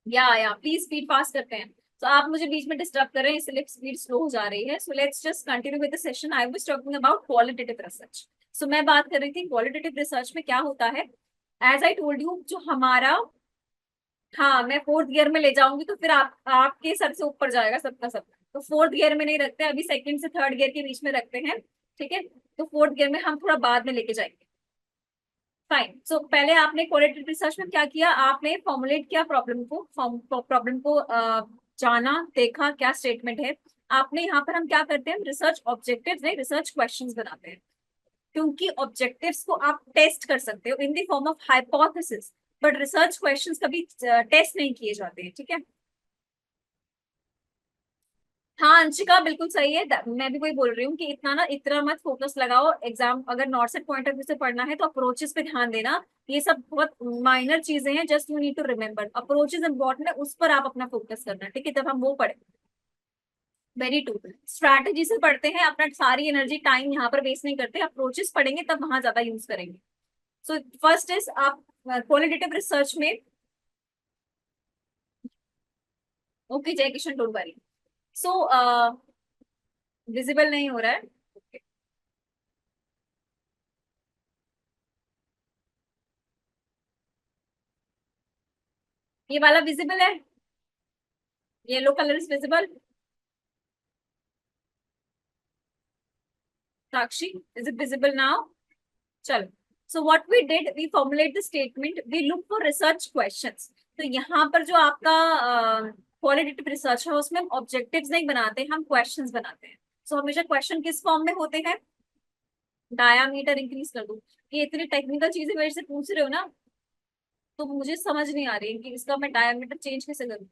या प्लीज स्पीड फास्ट करते हैं। तो आप मुझे बीच में डिस्टर्ब कर रहे हैं इसलिए स्पीड स्लो हो जा रही है। So let's just continue with the session. I was talking about qualitative research. So मैं बात कर रही थी क्वालिटेटिव रिसर्च में क्या होता है। एज आई टोल्ड यू, जो हमारा, हाँ मैं फोर्थ गियर में ले जाऊंगी तो फिर आपके सर से ऊपर जाएगा सबका सब। तो फोर्थ गियर में नहीं रखते, अभी सेकंड से थर्ड गियर के बीच में रखते हैं, ठीक है। तो फोर्थ गियर में हम थोड़ा बाद में लेके जाएंगे। फाइन। सो पहले आपने क्वालिटेटिव रिसर्च में क्या किया, आपने फॉर्मुलेट किया प्रॉब्लम को जाना, देखा क्या स्टेटमेंट है। आपने यहाँ पर हम क्या करते हैं, रिसर्च ऑब्जेक्टिव्स नहीं रिसर्च क्वेश्चंस बनाते हैं, क्योंकि ऑब्जेक्टिव्स को आप टेस्ट कर सकते हो in the form of hypothesis, but research questions कभी टेस्ट नहीं किए जाते हैं, ठीक है। हाँ अंशिका बिल्कुल सही है, मैं भी वही बोल रही हूँ कि इतना मत फोकस लगाओ एग्जाम, अगर not set point of view से पढ़ना है तो अप्रोचेस पे ध्यान देना। ये सब बहुत माइनर चीजें हैं, just you need to remember approaches important है, उस पर आप अपना फोकस करना, ठीक है। तब हम वो पढ़े, वेरी टू। स्ट्रैटेजी से पढ़ते हैं, अपना सारी एनर्जी टाइम यहाँ पर वेस्ट नहीं करते, अप्रोचेस पढ़ेंगे तब वहां ज्यादा यूज करेंगे। सो फर्स्ट इज आप क्वालिटेटिव रिसर्च में, okay Jai Kishan don't worry. So visible नहीं हो रहा है। Okay. ये वाला विजिबल है, yellow colour is visible. Sakshi, is it visible now? चलो। So what we did, we formulate the statement, we look for research questions. तो यहाँ पर जो आपका क्वालिटेटिव रिसर्च है उसमें हम ऑब्जेक्टिव्स नहीं बनाते, हम क्वेश्चंस बनाते हैं। सो हमेशा क्वेश्चन किस फॉर्म में होते हैं, डायामीटर इंक्रीज कर दो। ये इतनी टेक्निकल चीजें मेरे से पूछ रहे हो ना, तो मुझे समझ नहीं आ रही है कि इसका मैं डायामीटर चेंज कैसे करूँ।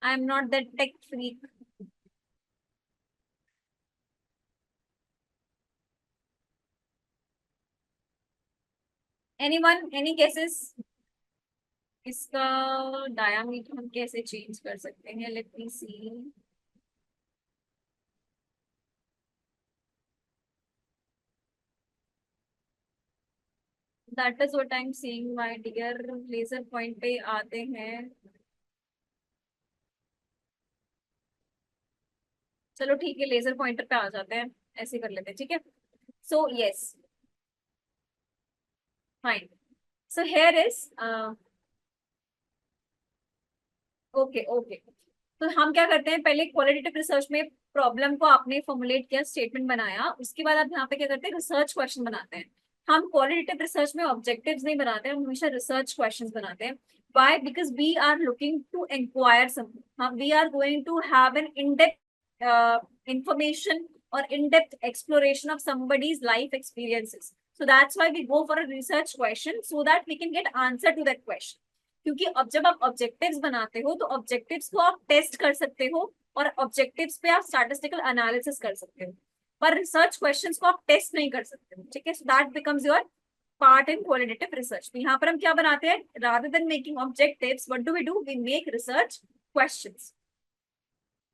I am not that tech freak. Anyone, any cases, इसका डायामीटर हम कैसे चेंज कर सकते हैं, let me see. That is what I am seeing my dear, laser point पे आते हैं। चलो ठीक है, लेजर पॉइंटर पे आ जाते हैं, ऐसे कर लेते हैं, ठीक है। So yes, fine. So here is, okay okay. तो हम क्या करते हैं, पहले क्वालिटेटिव रिसर्च में प्रॉब्लम को आपने फॉर्मुलेट किया, स्टेटमेंट बनाया, उसके बाद आप यहाँ पे क्या करते हैं, रिसर्च क्वेश्चन बनाते हैं। हम क्वालिटेटिव रिसर्च में ऑब्जेक्टिव्स नहीं बनाते, हम हमेशा रिसर्च क्वेश्चंस बनाते हैं. Why? Because we are looking to inquire something. We are going to have an in-depth information or in-depth exploration of somebody's life experiences. So that's why we go for a research question so that we can get answer to that question. क्योंकि अब जब आप ऑब्जेक्टिव्स बनाते हो तो ऑब्जेक्टिव्स को आप टेस्ट कर सकते हो और ऑब्जेक्टिव्स पे आप स्टैटिस्टिकल एनालिसिस कर सकते हो, पर रिसर्च क्वेश्चंस को आप टेस्ट नहीं कर सकते हो. ठीक है, so that becomes your part in qualitative research. तो यहाँ पर हम क्या बनाते हैं, rather than making objectives what do, we make research questions.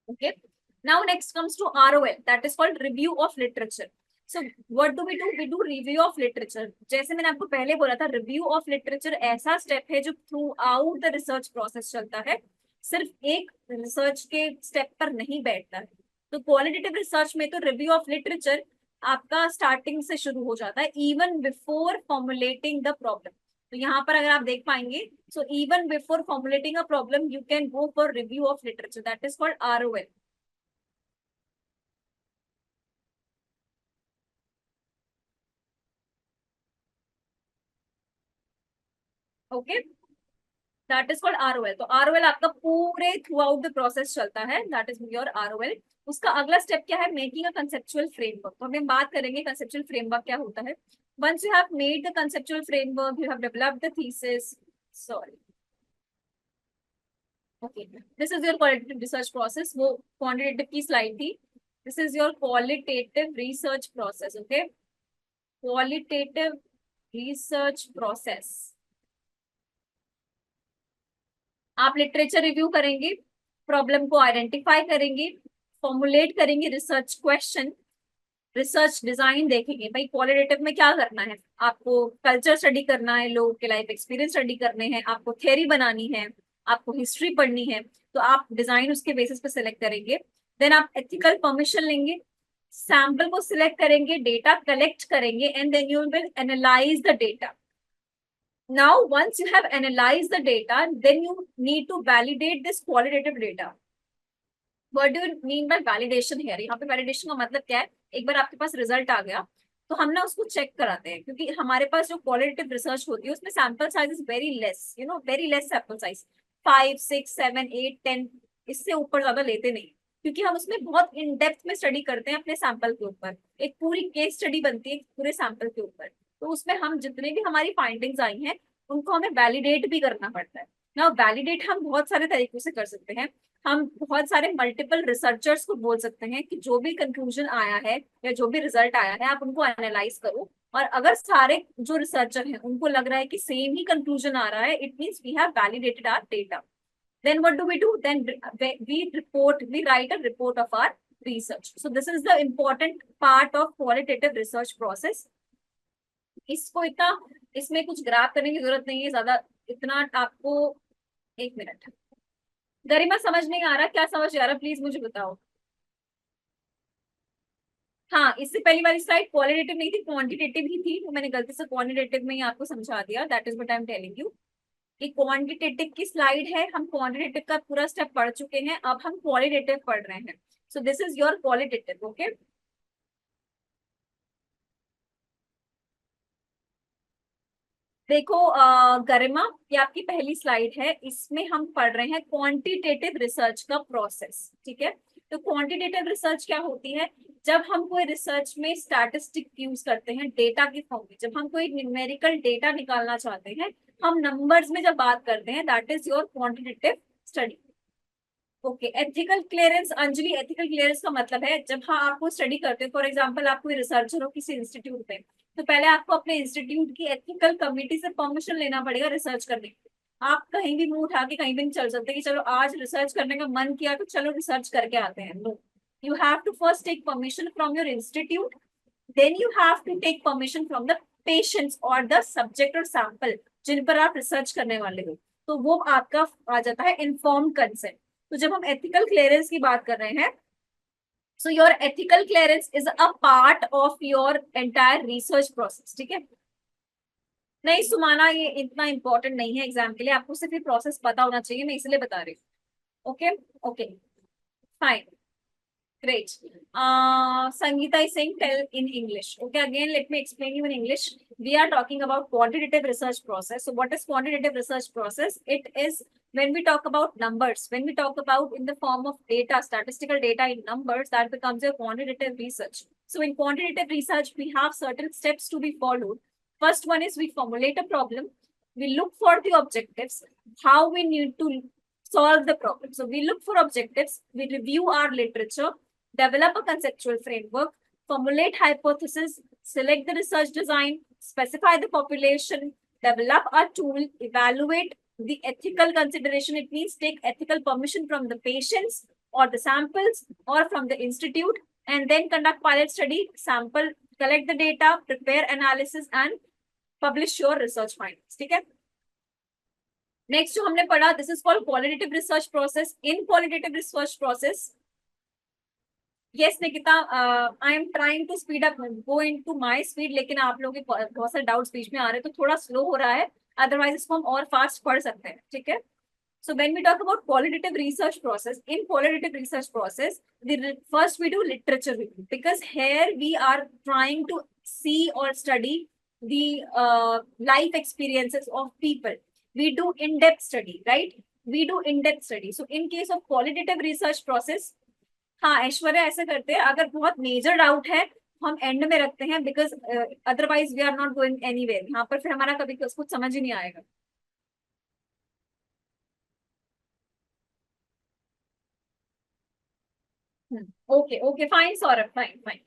Okay, now next comes to ROL, that is called review of literature. So what do, we do review of literature. जैसे मैंने आपको पहले बोला था, रिव्यू ऑफ लिटरेचर ऐसा स्टेप है जो throughout the research process चलता है, सिर्फ एक रिसर्च के स्टेप पर नहीं बैठता है. तो क्वालिटेटिव रिसर्च में तो रिव्यू ऑफ लिटरेचर आपका स्टार्टिंग से शुरू हो जाता है, even before formulating the problem. तो यहाँ पर अगर आप देख पाएंगे, so even before formulating a problem you can go for review of literature, that is called ROL. Okay, that is called ROL. तो ROL आपका पूरे थ्रू आउट द प्रोसेस चलता है, दैट इज योर ROL. उसका अगला स्टेप क्या है, मेकिंग अ कंसेप्चुअल फ्रेमवर्क. तो हम बात करेंगे कंसेप्चुअल फ्रेमवर्क क्या होता है. Once you have made the conceptual framework, you have developed the thesis. Sorry. Okay. This is your qualitative research process. वो quantitative की slide थी. This is your qualitative research process. Okay. Qualitative research process. आप लिटरेचर रिव्यू करेंगे, प्रॉब्लम को आइडेंटिफाई करेंगे, फॉर्मुलेट करेंगे रिसर्च क्वेश्चन, रिसर्च डिजाइन देखेंगे. भाई क्वालिटेटिव में क्या करना है, आपको कल्चर स्टडी करना है, लोगों के लाइफ एक्सपीरियंस स्टडी करने हैं, आपको थ्योरी बनानी है, आपको हिस्ट्री पढ़नी है, तो आप डिजाइन उसके बेसिस पे सिलेक्ट करेंगे. देन आप एथिकल परमिशन लेंगे, सैंपल को सिलेक्ट करेंगे, डेटा कलेक्ट करेंगे, and then you will analyse the data. Now, once you have analyzed the data, then you need to validate this qualitative data. What do you mean by validation here? यहाँ पे validation का मतलब क्या है, एक बार आपके पास रिजल्ट आ गया तो हम ना उसको चेक कराते हैं, क्योंकि हमारे पास जो क्वालिटेटिव रिसर्च होती है उसमें sample size is very less, very less sample size, 5, 6, 7, 8, 10, इससे ऊपर ज्यादा लेते नहीं, क्योंकि हम उसमें बहुत इन डेप्थ में स्टडी करते हैं अपने सैंपल के ऊपर. एक पूरी केस स्टडी बनती है पूरे सैंपल के ऊपर, तो उसमें हम जितने भी हमारी फाइंडिंग्स आई हैं उनको हमें वैलिडेट भी करना पड़ता है ना. वैलिडेट हम बहुत सारे तरीकों से कर सकते हैं. हम बहुत सारे मल्टीपल रिसर्चर्स को बोल सकते हैं कि जो भी कंक्लूजन आया है या जो भी रिजल्ट आया है आप उनको एनालाइज करो, और अगर सारे जो रिसर्चर हैं उनको लग रहा है कि सेम ही कंक्लूजन आ रहा है, it means we have validated our data. Then what do we do? Then we write a report of our research. So this is the important part of qualitative research process. इसको इतना, इसमें कुछ ग्राफ करने की जरूरत नहीं है ज्यादा, इतना आपको. एक मिनट, गरिमा समझ नहीं आ रहा, क्या समझ आ रहा प्लीज मुझे बताओ. हाँ, इससे पहली वाली स्लाइड क्वालिटेटिव नहीं थी, क्वांटिटेटिव ही थी, तो मैंने गलती से क्वांटिटेटिव में ही आपको समझा दिया. That is what I am telling you. ये क्वांटिटेटिव की स्लाइड है, हम क्वांटिटेटिव का पूरा स्टेप पढ़ चुके हैं, अब हम क्वालिटेटिव पढ़ रहे हैं. सो this is your qualitative. Okay, देखो गरिमा, ये आपकी पहली स्लाइड है, इसमें हम पढ़ रहे हैं क्वांटिटेटिव रिसर्च का प्रोसेस. ठीक है, तो क्वांटिटेटिव रिसर्च क्या होती है, जब हम कोई रिसर्च में स्टैटिस्टिक यूज करते हैं डेटा की फॉर्म में, जब हम कोई न्यूमेरिकल डेटा निकालना चाहते हैं, हम नंबर्स में जब बात करते हैं, that is your quantitative study. Okay, ethical clearance. Anjali, ethical clearance का मतलब है जब हाँ आपको स्टडी करते हैं, फॉर एग्जांपल आप कोई रिसर्चर हो किसी इंस्टीट्यूट में, तो पहले आपको अपने इंस्टीट्यूट की एथिकल कमिटी से परमिशन लेना पड़ेगा रिसर्च करने के लिए. आप कहीं भी मुंह उठा के कहीं भी नहीं चल सकते कि चलो आज रिसर्च करने का मन किया तो चलो रिसर्च करके आते हैं. No, you have to first take permission from your institute, then you have to take permission from the patients or the subject or sample जिन पर आप रिसर्च करने वाले हो, तो वो आपका आ जाता है इन्फॉर्म्ड कंसेंट. तो जब हम एथिकल क्लियरेंस की बात कर रहे हैं, so your ethical clearance is a part of your entire research process. ठीक है, नहीं सुमाना, ये इतना इंपॉर्टेंट नहीं है एग्जाम के लिए, आपको सिर्फ ये प्रोसेस पता होना चाहिए, मैं इसलिए बता रही हूँ. Okay, okay, fine. Great. Sangeeta is saying tell in English. Okay, again, let me explain you in English. We are talking about quantitative research process. So what is quantitative research process? It is when we talk about numbers, when we talk about in the form of data, statistical data in numbers, that becomes a quantitative research. So in quantitative research, we have certain steps to be followed. First one is we formulate a problem. We look for the objectives, how we need to solve the problem. So we look for objectives, we review our literature, develop a conceptual framework, formulate hypothesis, select the research design, specify the population, develop a tool, evaluate the ethical consideration. It means take ethical permission from the patients or the samples or from the institute, and then conduct pilot study, sample, collect the data, prepare analysis, and publish your research findings. ठीक है? Next जो हमने पढ़ा, this is called qualitative research process. In qualitative research process, yes Nikita, I am trying to speed up, go into my speed, लेकिन आप लोगों के बहुत सारे डाउट्स बीच में आ रहे हैं तो थोड़ा स्लो हो रहा है, अदरवाइज इसको हम और फास्ट पढ़ सकते हैं. ठीक है? So when we talk about qualitative research process, in qualitative research process, first we do literature review, because here we are trying to see or study the life experiences of people. We do in-depth study, right? We do in-depth study. So in case of qualitative research process, हाँ ऐश्वर्या ऐसे करते हैं, अगर बहुत मेजर डाउट है हम एंड में रखते हैं, because otherwise we are not going anywhere. यहाँ पर फिर हमारा कभी कुछ समझ ही नहीं आएगा. Okay, okay, fine, Saurabh, fine, fine.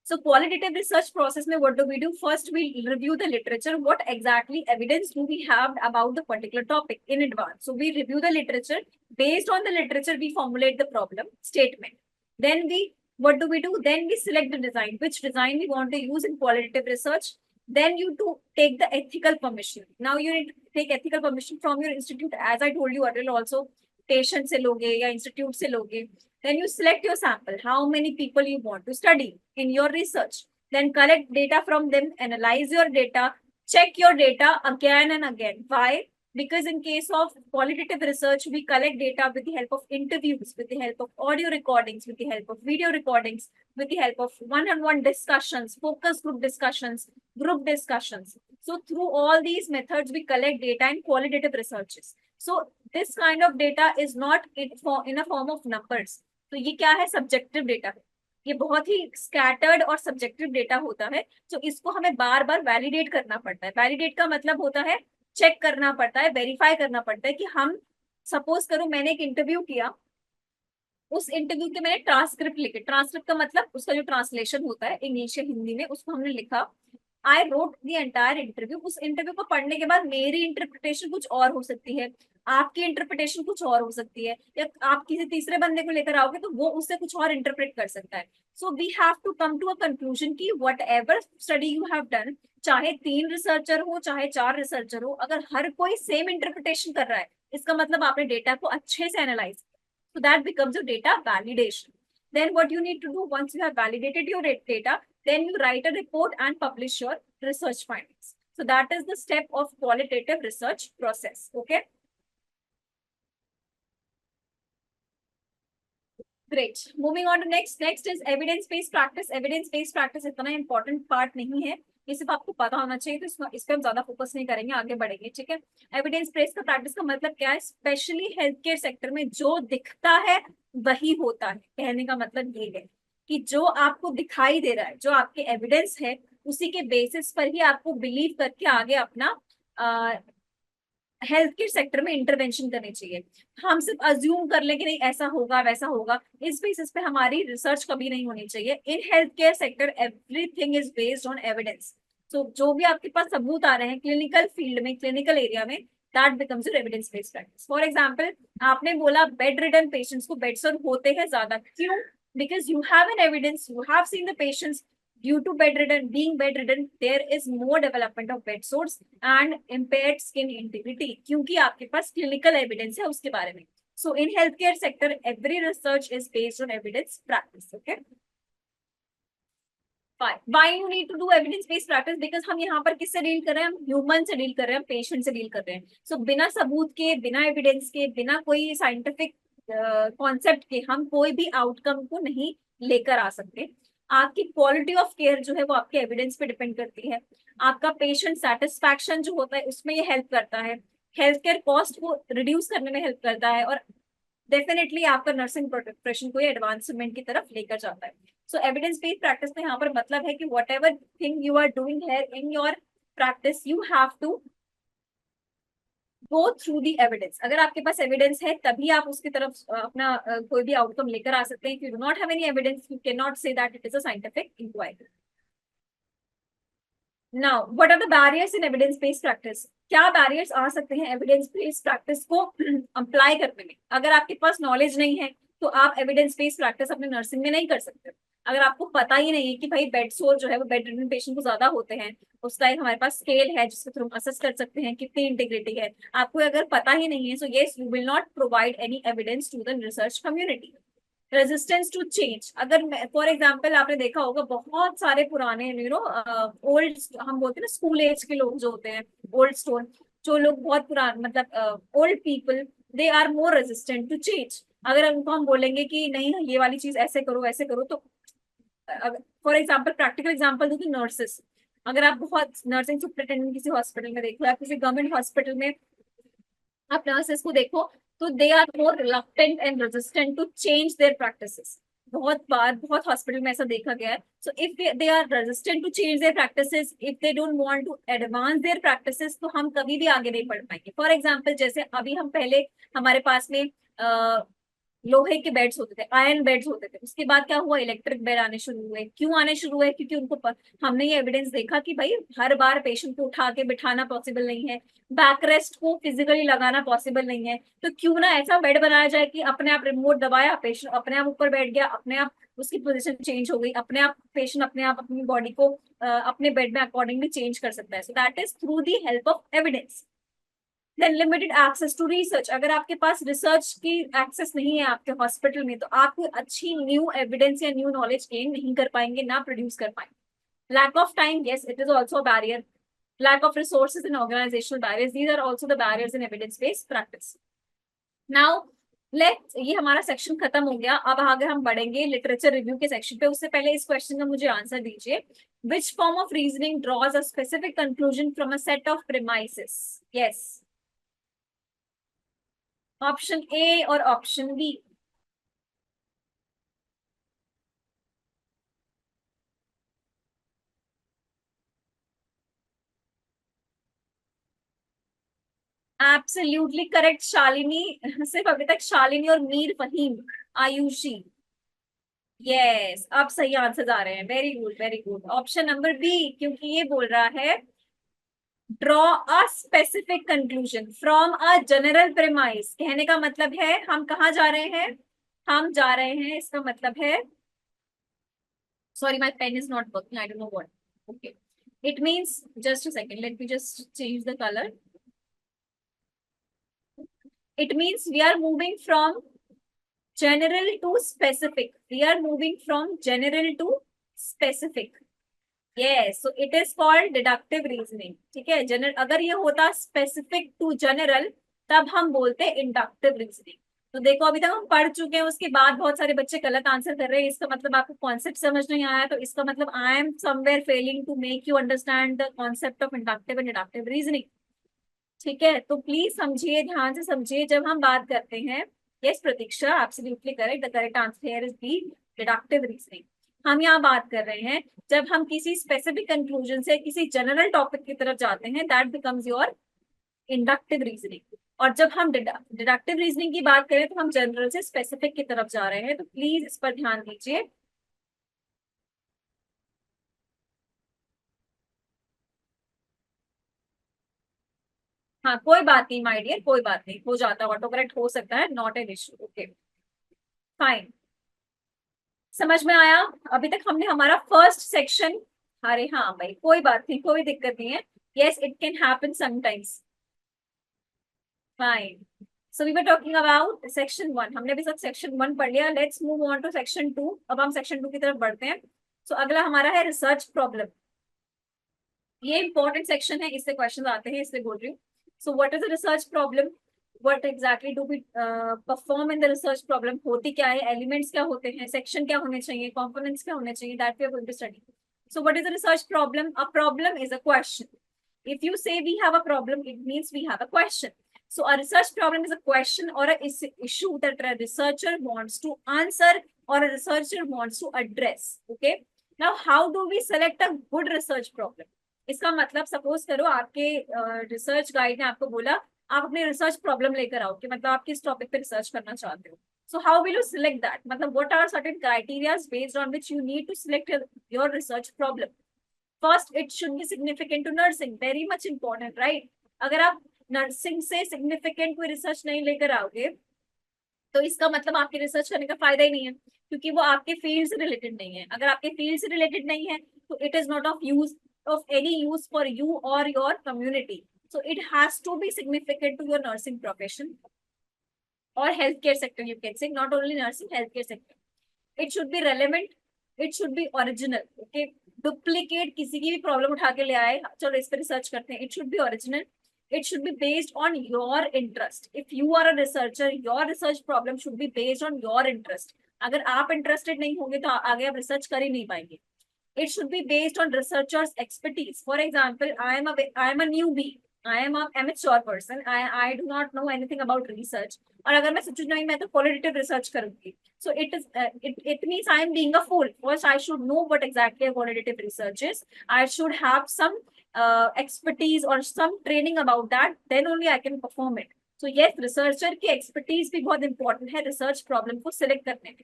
So qualitative research process में what do we do? First, we review the literature. What exactly evidence do we have about the particular topic in advance? So we review the literature. Based on the literature, we formulate the problem statement. Then what do we do? Then we select the design, which design we want to use in qualitative research. Then you to take the ethical permission. Now you need to take ethical permission from your institute. As I told you earlier also, patient से लोगे या institute से लोगे. Then you select your sample, how many people you want to study in your research. Then collect data from them, analyze your data, check your data again and again. Why? Because in case of qualitative research, we collect data with the help of interviews, with the help of audio recordings, with the help of video recordings, with the help of one-on-one discussions, focus group discussions, group discussions. So through all these methods, we collect data in qualitative researches. So this kind of data is not in a form of numbers. तो ये क्या है? सब्जेक्टिव डेटा है. ये बहुत ही स्कैटर्ड और सब्जेक्टिव डेटा होता है, तो इसको हमें बार बार वैलिडेट करना पड़ता है. वैलिडेट का मतलब होता है चेक करना पड़ता है, वेरीफाई करना पड़ता है कि हम, सपोज करो मैंने एक इंटरव्यू किया, उस इंटरव्यू के मैंने ट्रांसक्रिप्ट लिखे. ट्रांसक्रिप्ट का मतलब उसका जो ट्रांसलेशन होता है इंग्लिश या हिंदी में, उसको हमने लिखा. I wrote the entire interview. उस इंटरव्यू को पढ़ने के बाद मेरी इंटरप्रिटेशन कुछ और हो सकती है, आपकी इंटरप्रिटेशन कुछ और हो सकती है, या आप किसी तीसरे बंदे को लेकर आओगे तो वो उससे कुछ और इंटरप्रेट कर सकता है. So we have to come to a conclusion की whatever study you have done, चाहे 3 रिसर्चर हो चाहे 4 रिसर्चर हो, अगर हर कोई सेम इंटरप्रिटेशन कर रहा है, इसका मतलब आपने डेटा को अच्छे से analyse. So that becomes your data validation. Then what you need to do once you have validated your data, then you write a report and publish your research findings. So that is the step of qualitative research process. Okay. Great. Moving on to next. Next is evidence-based practice. Evidence-based practice इतना important part नहीं है. ये सिर्फ आपको पता होना चाहिए, तो इस पे हम ज्यादा फोकस नहीं करेंगे, आगे बढ़ेंगे. ठीक है? एविडेंस बेस्ड का प्रैक्टिस का मतलब क्या है? स्पेशली हेल्थ केयर सेक्टर में जो दिखता है वही होता है. कहने का मतलब ये है कि जो आपको दिखाई दे रहा है, जो आपके एविडेंस है, उसी के बेसिस पर ही आपको बिलीव करके आगे अपना हेल्थ केयर सेक्टर में इंटरवेंशन करनी चाहिए. हम सिर्फ अज्यूम कर लें कि नहीं ऐसा होगा वैसा होगा, इस बेसिस पे हमारी रिसर्च कभी नहीं होनी चाहिए. In health care sector everything is based on evidence. तो जो भी आपके पास सबूत आ रहे हैं क्लिनिकल फील्ड में, क्लिनिकल एरिया में, that becomes your evidence based practice. For example, आपने बोला बेड रिडन पेशेंट्स को बेड सोर होते हैं ज्यादा. क्यों? Because you have an evidence, you have seen the patients. Due to being bedridden, there is more development of bed sores and impaired skin integrity. क्योंकि आपके पास clinical evidence है उसके बारे में. So in healthcare sector, every research is based on evidence practice. Okay. Why you need to do evidence based practice? Because हम यहाँ पर किससे डील कर रहे हैं? हम ह्यूमन से डील कर रहे हैं, पेशेंट से डील कर रहे हैं. सो बिना सबूत के, बिना एविडेंस के, बिना कोई साइंटिफिक कॉन्सेप्ट के हम कोई भी आउटकम को नहीं लेकर आ सकते हैं। आपकी क्वालिटी ऑफ केयर जो है वो आपके एविडेंस पे डिपेंड करती है। आपका पेशेंट सेटिस्फैक्शन जो होता है उसमें ये हेल्प करता है। हेल्थ केयर कॉस्ट को रिड्यूस करने में हेल्प करता है, और डेफिनेटली आपका नर्सिंग प्रोफेशन को एडवांसमेंट की तरफ लेकर जाता है। सो एविडेंस बेस्ड प्रैक्टिस में यहाँ पर मतलब है कि whatever thing you are doing here in your practice, you have to go through the evidence. अगर आपके पास एविडेंस है तभी आप उसकी तरफ अपना कोई भी आउटकम लेकर आ सकते हैं। If you do not have any evidence, you can not say that it is a scientific inquiry. Now what are the barriers in evidence based practice? क्या बैरियर्स आ सकते हैं एविडेंस बेस्ड प्रैक्टिस को अप्लाई करने में? अगर आपके पास नॉलेज नहीं है तो आप एविडेंस बेस्ड प्रैक्टिस अपने नर्सिंग में नहीं कर सकते। अगर आपको पता ही नहीं है कि भाई बेड सोर जो है वो बेड रिडन पेशेंट को ज्यादा होते हैं, उसका एक हमारे पास स्केल है जिसके थ्रू हम असेस कर सकते हैं कितनी इंटीग्रिटी है, आपको अगर पता ही नहीं है, so yes you will not provide any evidence to the research community. Resistance to change, अगर फॉर एग्जाम्पल आपने देखा होगा बहुत सारे पुराने ओल्ड, हम बोलते हैं ना स्कूल एज के लोग जो होते हैं, ओल्ड स्टोन, जो लोग बहुत पुराने मतलब old people, they are more resistant to change. अगर उनको हम बोलेंगे कि नहीं ये वाली चीज ऐसे करो तो फॉर एग्जाम्पल प्रैक्टिकल एग्जाम्पल दो तो नर्सेस, अगर आप बहुत नर्सिंग सुपरिटेंडेंट किसी हॉस्पिटल में देखो या किसी गवर्नमेंट हॉस्पिटल में आप नर्सेस को देखो, तो they are more reluctant and resistant to change their practices. बहुत बार बहुत हॉस्पिटल में ऐसा देखा गया है। So if they are resistant to change their practices, if they don't want to advance their practices, तो हम कभी भी आगे नहीं बढ़ पाएंगे। फॉर एग्जाम्पल जैसे अभी हम पहले हमारे पास में लोहे के बेड्स होते थे, आयरन बेड्स होते थे, उसके बाद क्या हुआ, इलेक्ट्रिक बेड आने शुरू हुए। क्यों आने शुरू हुए? क्योंकि हमने ये एविडेंस देखा कि भाई हर बार पेशेंट को उठा के बिठाना पॉसिबल नहीं है, बैक रेस्ट को फिजिकली लगाना पॉसिबल नहीं है, तो क्यों ना ऐसा बेड बनाया जाए कि अपने आप रिमोट दबाया, पेशेंट अपने आप ऊपर बैठ गया, अपने आप उसकी पोजीशन चेंज हो गई, अपने आप पेशेंट अपने आप अपनी बॉडी को अपने बेड में अकॉर्डिंगली चेंज कर सकता है। So that is through the help of evidence. Then limited access to research, अगर आपके पास रिसर्च की एक्सेस नहीं है आपके हॉस्पिटल में, तो आप कोई अच्छी न्यू एविडेंस या न्यू नॉलेज गेन नहीं कर पाएंगे, ना प्रोड्यूस कर पाएंगे। Lack of time, yes, it is also a barrier. Lack of resources and organizational barriers, these are also the barriers in evidence based practice. Now let, ये हमारा सेक्शन खत्म हो गया, अब आगे हम बढ़ेंगे लिटरेचर रिव्यू के सेक्शन पे। उससे पहले इस क्वेश्चन का मुझे आंसर दीजिए। which form of reasoning draws a specific conclusion from a set of premises? Yes, option A और option B. Absolutely correct Shalini. सिर्फ अभी तक शालिनी और मीर फहीम, आयुषी। यस, अब सही आंसर आ रहे हैं, very good very good. Option number B, क्योंकि ये बोल रहा है draw a specific conclusion from a general premise. कहने का मतलब है हम कहाँ जा रहे हैं, हम जा रहे हैं, इसका मतलब है, sorry my pen is not working, I don't know what, okay, it means, just a second, let me just change the color. It means we are moving from general to specific, we are moving from general to specific. Yes, so it is called deductive reasoning. ठीक है, जनरल अगर ये होता स्पेसिफिक टू जनरल, तब हम बोलते इंडक्टिव रीजनिंग। तो देखो अभी तक हम पढ़ चुके हैं, उसके बाद बहुत सारे बच्चे गलत आंसर कर रहे हैं, इसका मतलब आपको कॉन्सेप्ट समझ नहीं आया, तो इसका मतलब I am somewhere failing to make you understand the concept of inductive and deductive reasoning. ठीक है, तो प्लीज समझिए, ध्यान से समझिए जब हम बात करते हैं। Yes Pratiksha, absolutely correct, the correct answer here is B, deductive reasoning. हम यहाँ बात कर रहे हैं जब हम किसी स्पेसिफिक कंक्लूजन से किसी जनरल टॉपिक की तरफ जाते हैं, that becomes your inductive reasoning. और जब हम डिडक्टिव रीजनिंग की बात करें तो हम जनरल से स्पेसिफिक की तरफ जा रहे हैं, तो प्लीज इस पर ध्यान दीजिए। हाँ कोई बात नहीं माय डियर, कोई बात नहीं, हो जाता है, ऑटो करेक्ट हो सकता है, not an issue, okay fine. समझ में आया? अभी तक हमने हमारा फर्स्ट सेक्शन, अरे हाँ भाई कोई बात नहीं, कोई दिक्कत नहीं है, yes it can happen sometimes, fine. So we were talking about section one, हमने भी सब सेक्शन वन पढ़ लिया, let's move on to section two. अब हम सेक्शन टू की तरफ बढ़ते हैं। सो अगला हमारा है रिसर्च प्रॉब्लम। ये इंपॉर्टेंट सेक्शन है, इससे क्वेश्चन आते हैं, इसलिए बोल रही हूँ। सो what is a research problem? what exactly do we perform in the research problem, होती क्या है, elements क्या होते हैं, section क्या होने चाहिए, components क्या होने चाहिए, that we are going to study. So what is a research problem? A problem is a question. If you say we have a problem, it means we have a question. So a research problem is a question or a issue that a researcher wants to answer or a researcher wants to address. Okay. Now, how do we select a good research problem? इसका मतलब सपोज करो आपके रिसर्च गाइड ने आपको बोला आप अपने रिसर्च प्रॉब्लम लेकर आओ कि मतलब आप किस टॉपिक पे रिसर्च करना चाहते हो. So how will you select that? मतलब what are certain criteria based on which you need to select your research problem? First, it should be significant to nursing. Very much important, right? अगर आप नर्सिंग से सिग्निफिकेंट कोई रिसर्च नहीं लेकर आओगे तो इसका मतलब आपके रिसर्च करने का फायदा ही नहीं है क्योंकि वो आपके फील्ड से रिलेटेड नहीं है. अगर आपके फील्ड से रिलेटेड नहीं है तो it is not of any use for you or your community. So it has to be significant to your nursing profession or healthcare sector, you can say, not only nursing, healthcare sector. It should be relevant, it should be original. Okay, duplicate किसी की भी प्रॉब्लम उठा के ले आए चलो इस पर रिसर्च करते हैं. It should be original, it should be based on your interest. If you are a researcher, your research problem should be based on your interest. अगर आप इंटरेस्टेड नहीं होंगे तो आगे आप रिसर्च कर ही नहीं पाएंगे. It should be based on researchers' expertise. For example, I am a newbie. I am a amateur person. I do not know anything about research. और अगर मैं सोचूं नहीं मैं तो qualitative research करूंगी. So it means I am being a fool. First, I should know what exactly a qualitative research is. I should have some expertise or some training about that. Then only I can perform it. So yes, researcher की expertise भी बहुत important है research problem को select करने में.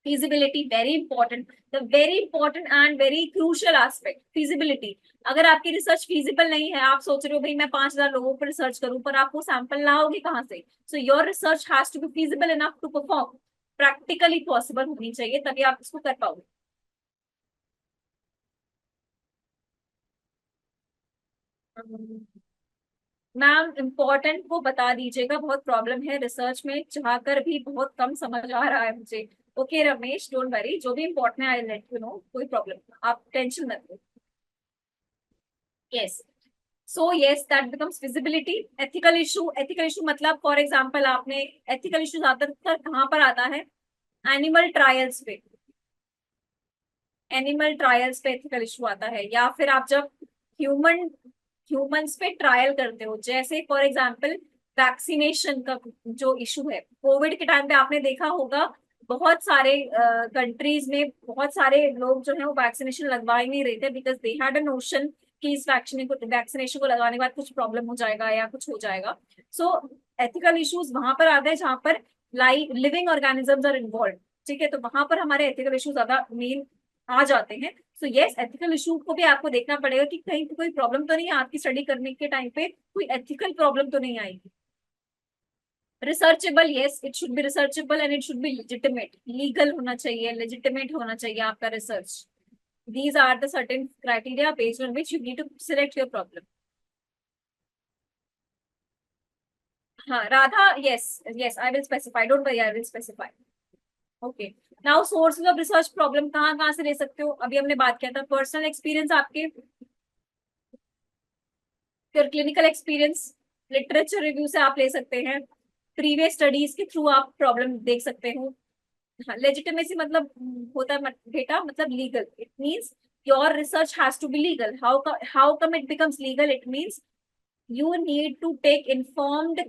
feasibility very important, the very important and very crucial aspect, feasibility. अगर आपकी रिसर्च feasible नहीं है, आप सोच रहे हो भाई मैं 5,000 लोगों पर रिसर्च करूं पर आप वो सैंपल लाओगे कहां से? So your research has to be feasible enough to perform, practically possible होनी चाहिए तभी आप इसको कर पाओगे. मैम इम्पोर्टेंट को बता दीजिएगा, बहुत प्रॉब्लम है रिसर्च में, चाहकर भी बहुत कम समझ आ रहा है मुझे. ओके रमेश, डोंट वरी, जो भी इम्पोर्टेंट है आई लेट यू नो, कोई प्रॉब्लम, आप टेंशन मत लो. Yes, so yes that becomes feasibility. Ethical issue, ethical issue मतलब फॉर एग्जांपल आपने, एथिकल इशू ज्यादातर कहाँ पर आता है? एनिमल ट्रायल्स पे, एनिमल ट्रायल्स पे एथिकल इशू आता है, या फिर आप जब ह्यूमंस पे ट्रायल करते हो, जैसे फॉर एग्जांपल वैक्सीनेशन का जो इशू है, कोविड के टाइम पे आपने देखा होगा बहुत सारे कंट्रीज में बहुत सारे लोग जो है वो वैक्सीनेशन लगवा ही नहीं रहे थे because they had a notion कि इस वैक्सीनेशन को लगाने के बाद कुछ प्रॉब्लम हो जाएगा या कुछ हो जाएगा. सो एथिकल इश्यूज वहां पर आते हैं जहां पर लिविंग ऑर्गेनिजम्स आर इन्वॉल्व. ठीक है, तो वहां पर हमारे एथिकल इशू ज्यादा मेन आ जाते हैं. सो यस, एथिकल इशू को भी आपको देखना पड़ेगा कि कहीं कोई प्रॉब्लम तो नहीं है आपकी स्टडी करने के टाइम पे, कोई एथिकल प्रॉब्लम तो नहीं आएगी. Researchable, yes it should be researchable and it should be legitimate, legal होना चाहिए, लेजिटिमेट होना चाहिए आपका research. These are the certain criteria based on which you need to select your problem. हाँ Radha, yes yes I will specify, don't worry I will specify. Okay, now sources of research problem कहाँ कहाँ से ले सकते हो? अभी हमने बात किया था पर्सनल एक्सपीरियंस आपके, फिर क्लिनिकल एक्सपीरियंस, लिटरेचर रिव्यू से आप ले सकते हैं, प्रीवियस स्टडीज के थ्रू आप प्रॉब्लम देख सकते हो. हाँ, लेजिटिमेसी मतलब होता है बेटा मतलब legal. It means your research has to be legal. How come it becomes legal? It means you need to take informed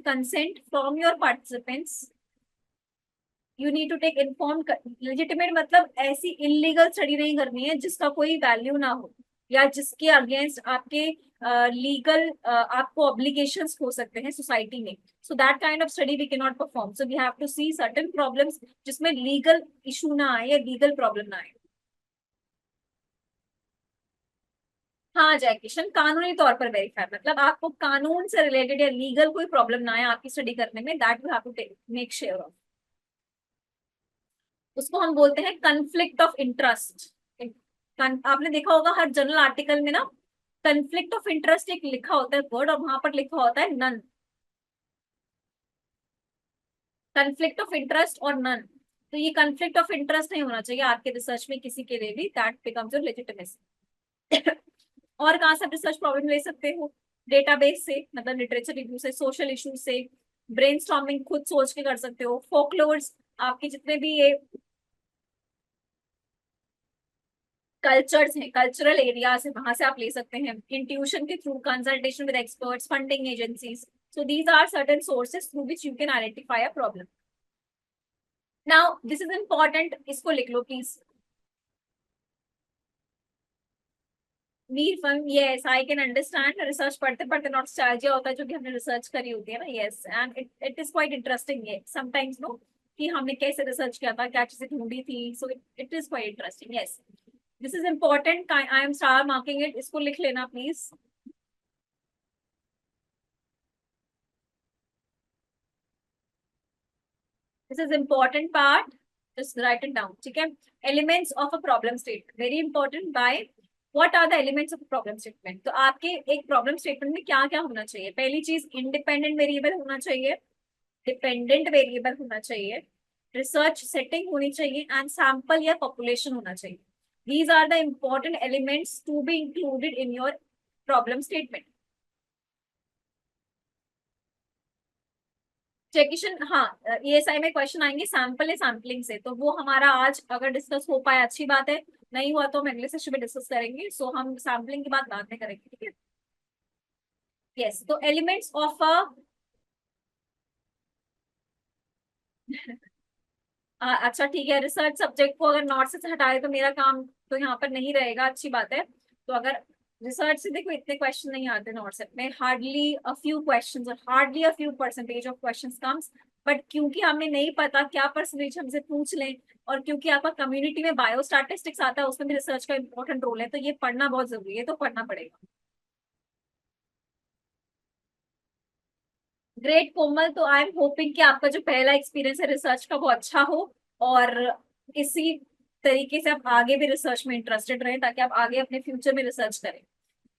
consent from your participants. You need to take informed, legitimate मतलब ऐसी illegal स्टडी नहीं करनी है जिसका कोई वैल्यू ना हो या जिसके अगेंस्ट आपके लीगल आपको ऑब्लिगेशंस हो सकते हैं सोसाइटी में. So that kind of study we can not perform. So we have to see certain problems जिसमें लीगल इशू ना आए या लीगल प्रॉब्लम ना आए. हाँ जय किशन, कानूनी तौर पर वेरीफाई मतलब आपको कानून से रिलेटेड या लीगल कोई प्रॉब्लम ना आए आपकी स्टडी करने में, that you have to make sure of. उसको हम बोलते हैं कन्फ्लिक्ट ऑफ इंटरेस्ट. आपने देखा होगा हर जर्नल आर्टिकल में ना कन्फ्लिक्ट ऑफ इंटरेस्ट एक लिखा होता है वर्ड और वहां पर लिखा होता है नन. कन्फ्लिक्ट ऑफ इंटरेस्ट और नन. तो ये कन्फ्लिक्ट ऑफ इंटरेस्ट नहीं होना चाहिए आपके रिसर्च में किसी के लिए भी, दैट बिकम्स योर लेजिटिमेसी. और कहाँ से रिसर्च प्रॉब्लम ले सकते हो? डेटाबेस से, मतलब लिटरेचर रिव्यू से, सोशल इश्यूज से, ब्रेनस्टॉर्मिंग खुद सोच के कर सकते हो, फोकलोर्स, आपके जितने भी ये कल्चर्स हैं, कल्चरल एरियाज है, वहां से आप ले सकते हैं, इंट्यूशन के through, consultation with experts, funding agencies. So these are certain sources through which you can identify a problem. Now this is important, इसको लिख लो प्लीज. मीर फर्म, yes I can understand. Research पढ़ते पढ़ते नॉस्टैल्जिया होता है, जो कि हमने रिसर्च करी होती है ना. Yes, and it is quite interesting ये समटाइम्स, नो, कि हमने कैसे रिसर्च किया था, क्या चीजें ढूंढी थी. So it is quite interesting. Yes, this is important. I am star marking it. इसको लिख लेना please. This is important part. Just write it down. ठीक है. Elements of a problem statement, very important. By what are the elements of problem statement. तो आपके एक प्रॉब्लम स्टेटमेंट में क्या क्या होना चाहिए? पहली चीज, इंडिपेंडेंट वेरिएबल होना चाहिए, डिपेंडेंट वेरिएबल होना चाहिए, रिसर्च सेटिंग होनी चाहिए, एंड सैंपल या पॉपुलेशन होना चाहिए. These are the important elements to be included in your problem statement. चेकिशन, हाँ, ईएसआई में क्वेश्चन आएंगे सैंपल या सैम्पलिंग से, तो वो हमारा आज अगर डिस्कस हो पाए अच्छी बात है, नहीं हुआ तो हम अगले सेशन में डिस्कस करेंगे. सो हम सैम्पलिंग की बात बाद में करेंगे. ठीक है. यस, तो एलिमेंट्स ऑफ अ अच्छा ठीक है. रिसर्च सब्जेक्ट को अगर नोट से हटाए तो मेरा काम तो यहाँ पर नहीं रहेगा, अच्छी बात है. तो अगर रिसर्च से देखो इतने क्वेश्चन नहीं आते नोट सेट में, हार्डली अ फ्यू क्वेश्चंस और hardly a few percentage of questions comes. But क्योंकि हमें नहीं पता क्या परसेंटेज हमसे पूछ लें, और क्योंकि आपका कम्युनिटी में बायोस्टैटिस्टिक्स आता है, उसमें भी रिसर्च का इंपॉर्टेंट रोल है, तो ये पढ़ना बहुत जरूरी है, तो पढ़ना पड़ेगा. ग्रेट कोमल. तो आई एम होपिंग कि आपका जो पहला एक्सपीरियंस है रिसर्च का वो अच्छा हो, और इसी तरीके से आप आगे भी रिसर्च में इंटरेस्टेड रहें, ताकि आप आगे अपने फ्यूचर में रिसर्च करें.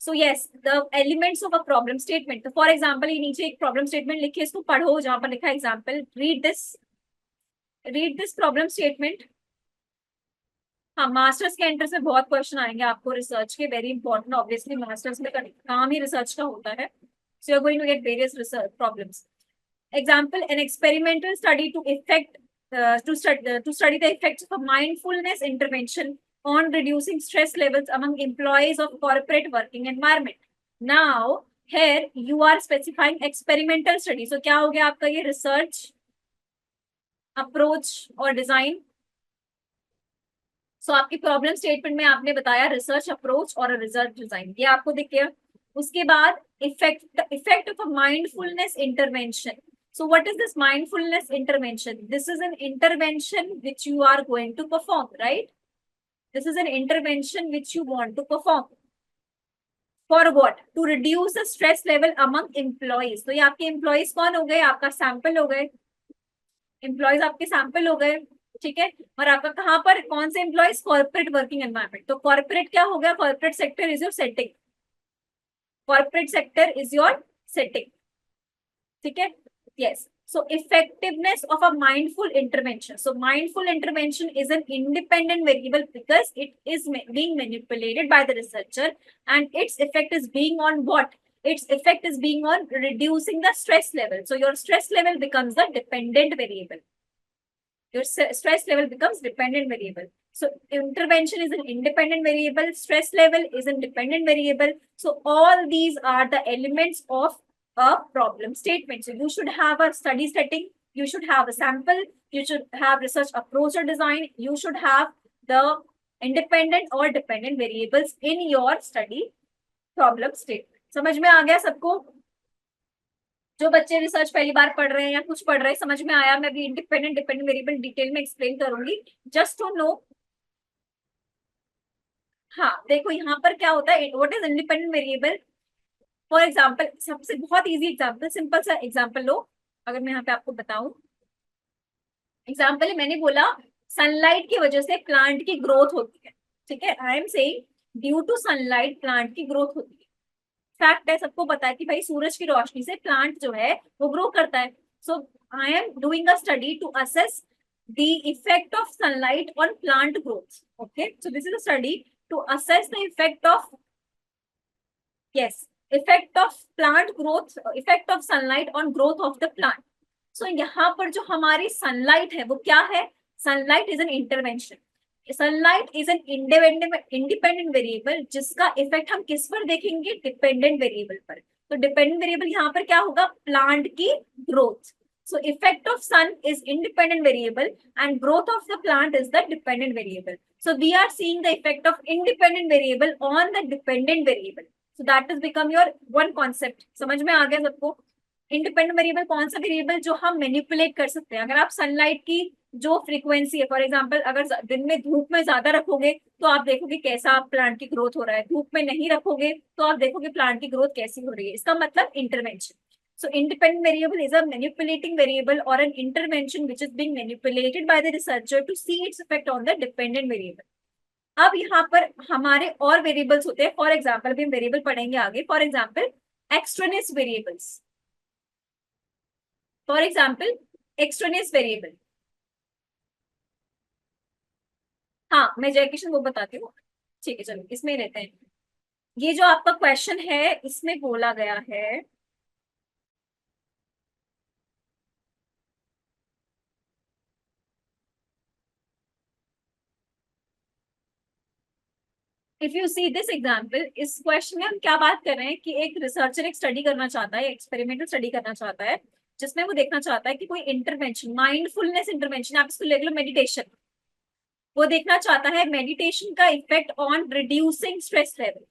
So yes, the elements of a problem statement. तो फॉर एग्जाम्पल, ये नीचे एक प्रॉब्लम स्टेटमेंट लिखिए, इसको पढ़ो जहां पर लिखा है example. Read this problem statement. हाँ, मास्टर्स के एंट्रेंस में बहुत क्वेश्चन आएंगे आपको रिसर्च के, वेरी इंपॉर्टेंट. ऑब्वियसली मास्टर्स में काम ही रिसर्च का होता है. So you are going to get various research problems. Example, an experimental study to study the effects of a mindfulness intervention on reducing stress levels among employees of corporate working environment. Now, here you are specifying experimental study. So क्या हो गया आपका ये research approach और design. So आपकी प्रॉब्लम स्टेटमेंट में आपने बताया रिसर्च अप्रोच और रिसर्च डिजाइन, ये आपको दिख गया. उसके बाद effect of a mindfulness intervention. So what is this mindfulness intervention? This is an intervention which you are going to perform, right? This is an intervention which you want to perform. For what? To reduce the stress level among employees. तो ये आपके employees कौन हो गए? आपका सैंपल हो गए. एम्प्लॉयज आपके सैंपल हो गए. ठीक है. और आपका कहाँ पर, कौन से एम्प्लॉयज? Corporate working environment. तो कॉर्पोरेट क्या हो गया? Corporate sector is your setting. Corporate sector is your setting. ठीक है. Yes. So effectiveness of a mindful intervention. So mindful intervention is an independent variable because it is being manipulated by the researcher, and its effect is being on what? Its effect is being on reducing the stress level. So your stress level becomes the dependent variable. Your stress level becomes dependent variable. So intervention is an independent variable, stress level is a dependent variable. So all these are the elements of a problem statement. So you should have a study setting, you should have a sample, you should have research approach or design, you should have the independent or dependent variables in your study problem statement. समझ में आ गया सबको? जो बच्चे रिसर्च पहली बार पढ़ रहे हैं या कुछ पढ़ रहे हैं, समझ में आया? मैं भी इंडिपेंडेंट डिपेंडेंट वेरिएबल डिटेल में एक्सप्लेन करूंगी, जस्ट टू नो. हाँ देखो, यहाँ पर क्या होता है, what is independent variable. For example, सबसे बहुत इजी एग्जाम्पल, सिंपल सा एग्जाम्पल लो. अगर मैं यहाँ पे आपको बताऊं, एग्जाम्पल है, मैंने बोला सनलाइट की वजह से प्लांट की ग्रोथ होती है. ठीक है. I am saying due to sunlight plant की ग्रोथ होती है. फैक्ट है, सबको पता है कि भाई सूरज की रोशनी से प्लांट जो है वो ग्रो करता है. So I am doing a study to assess the effect of sunlight on plant growth. Okay. So this is a study to assess the effect of, yes, effect of plant growth, effect of sunlight on growth of the plant. So यहाँ पर जो हमारी सनलाइट है वो क्या है? Sunlight is an intervention, sunlight is an independent variable जिसका इफेक्ट हम किस पर देखेंगे? डिपेंडेंट वेरिएबल पर। तो डिपेंडेंट वेरिएबल यहाँ पर क्या होगा? प्लांट की growth. So effect of sun is independent variable and growth of the plant is the dependent variable. So we are seeing the effect of independent variable on the dependent variable. So that has become your one concept. समझ में आ गया सबको? इंडिपेंडेंट वेरिएबल कौन सा वेरिएबल जो हम मैनिपुलेट कर सकते हैं? अगर आप सनलाइट की जो फ्रीक्वेंसी है, फॉर एग्जांपल अगर दिन में धूप में ज्यादा रखोगे तो आप देखोगे कैसा प्लांट की ग्रोथ हो रहा है, धूप में नहीं रखोगे तो आप देखोगे प्लांट की ग्रोथ कैसी हो रही है। इसका मतलब intervention. So independent variable is a manipulating variable or an intervention which is being manipulated by the researcher to see its effect on the dependent variable. अब यहाँ पर हमारे और वेरिएबल्स होते हैं, फॉर एग्जाम्पल अभी हम वेरिएबल पढ़ेंगे आगे। For example extraneous variables, for example extraneous variable. हाँ मैं जयकिशन वो बताती हूँ, ठीक है चलो इसमें ही रहते हैं। ये जो आपका क्वेश्चन है इसमें बोला गया है, if you see this example, इस क्वेश्चन में हम क्या बात कर रहे हैं कि एक रिसर्चर एक स्टडी करना चाहता है, एक्सपेरिमेंटल स्टडी करना चाहता है जिसमें वो देखना चाहता है कि कोई इंटरवेंशन, माइंडफुलनेस इंटरवेंशन, आप इसको ले लो मेडिटेशन, वो देखना चाहता है मेडिटेशन का effect on reducing stress level,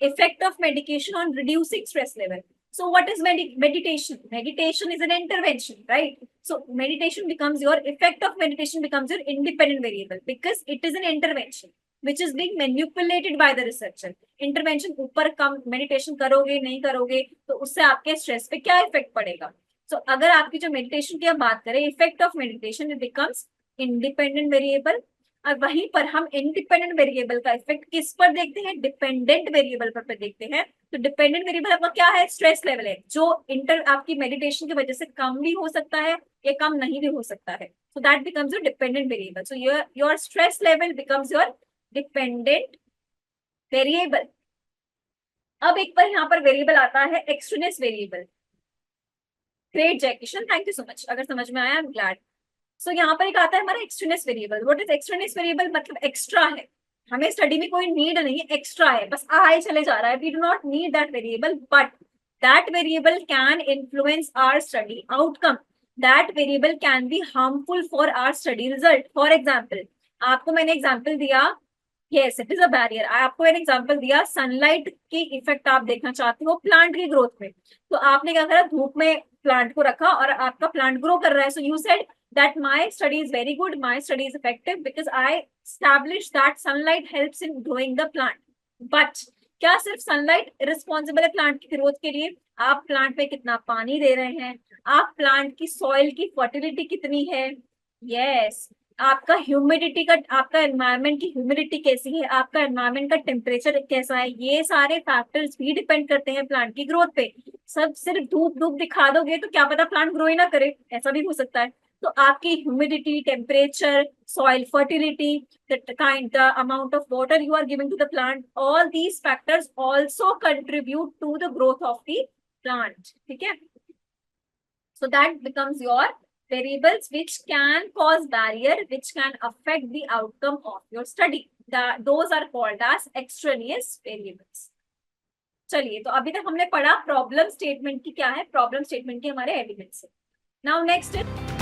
effect of medication on reducing stress level. So what is meditation? Meditation is an intervention, right? So meditation becomes your, effect of meditation becomes your independent variable because it is an intervention which is being manipulated by the researcher. Intervention ऊपर कम, meditation करोगे नहीं करोगे तो उससे आपके स्ट्रेस पे क्या इफेक्ट पड़ेगा. So अगर आपकी जो मेडिटेशन की हम बात करें, effect of meditation it becomes independent variable, और वहीं पर हम इंडिपेंडेंट वेरिएबल का इफेक्ट किस पर देखते हैं? डिपेंडेंट वेरिएबल पर देखते हैं. तो डिपेंडेंट वेरिएबल आपका क्या है? स्ट्रेस लेवल है, जो आपकी मेडिटेशन की वजह से कम भी हो सकता है या कम नहीं भी हो सकता है. So that becomes your dependent variable. So your stress level becomes your dependent variable. अब एक पर यहाँ पर वेरिएबल आता है extraneous variable. Great Jaikishan, thank you so much. अगर समझ में आया आई एम ग्लैड. सो यहाँ पर एक आता है हमारा extraneous variable. What is extraneous variable? मतलब एक्स्ट्रा है, हमें स्टडी में कोई नीड नहीं है, एक्स्ट्रा है, बस आए चले जा रहा है. We do not need that variable, but that variable can influence our study outcome. That variable can be harmful for our study result. For example आपको मैंने एग्जाम्पल दिया, yes it is a barrier. आपको मैंने एग्जाम्पल दिया सनलाइट की इफेक्ट आप देखना चाहते हो प्लांट की ग्रोथ में, तो आपने क्या करा? धूप में प्लांट को रखा और आपका प्लांट ग्रो कर रहा है. So you said that my study is very good, my study is effective because I established that sunlight helps in growing the plant. But क्या सिर्फ सनलाइट रिस्पॉन्सिबल है प्लांट की ग्रोथ के लिए? आप प्लांट पे कितना पानी दे रहे हैं, आप प्लांट की सॉइल की फर्टिलिटी कितनी है, यस आपका ह्यूमिडिटी का, आपका एनवायरनमेंट की ह्यूमिडिटी कैसी है, आपका एनवायरनमेंट का टेम्परेचर कैसा है, ये सारे फैक्टर्स भी डिपेंड करते हैं प्लांट की ग्रोथ पे. सब सिर्फ धूप धूप दिखा दोगे तो क्या पता प्लांट ग्रो ही ना करे, ऐसा भी हो सकता है. तो आपकी humidity, temperature, soil fertility, the amount of water you are giving to the plant, all these factors also contribute to the growth of the plant. ठीक है? So that becomes your variables which can cause barrier, which can affect the outcome of your study. Those are called as extraneous variables. चलिए, तो अभी तक हमने पढ़ा प्रॉब्लम स्टेटमेंट की क्या है, प्रॉब्लम स्टेटमेंट के हमारे एलिमेंट्स है. Now next is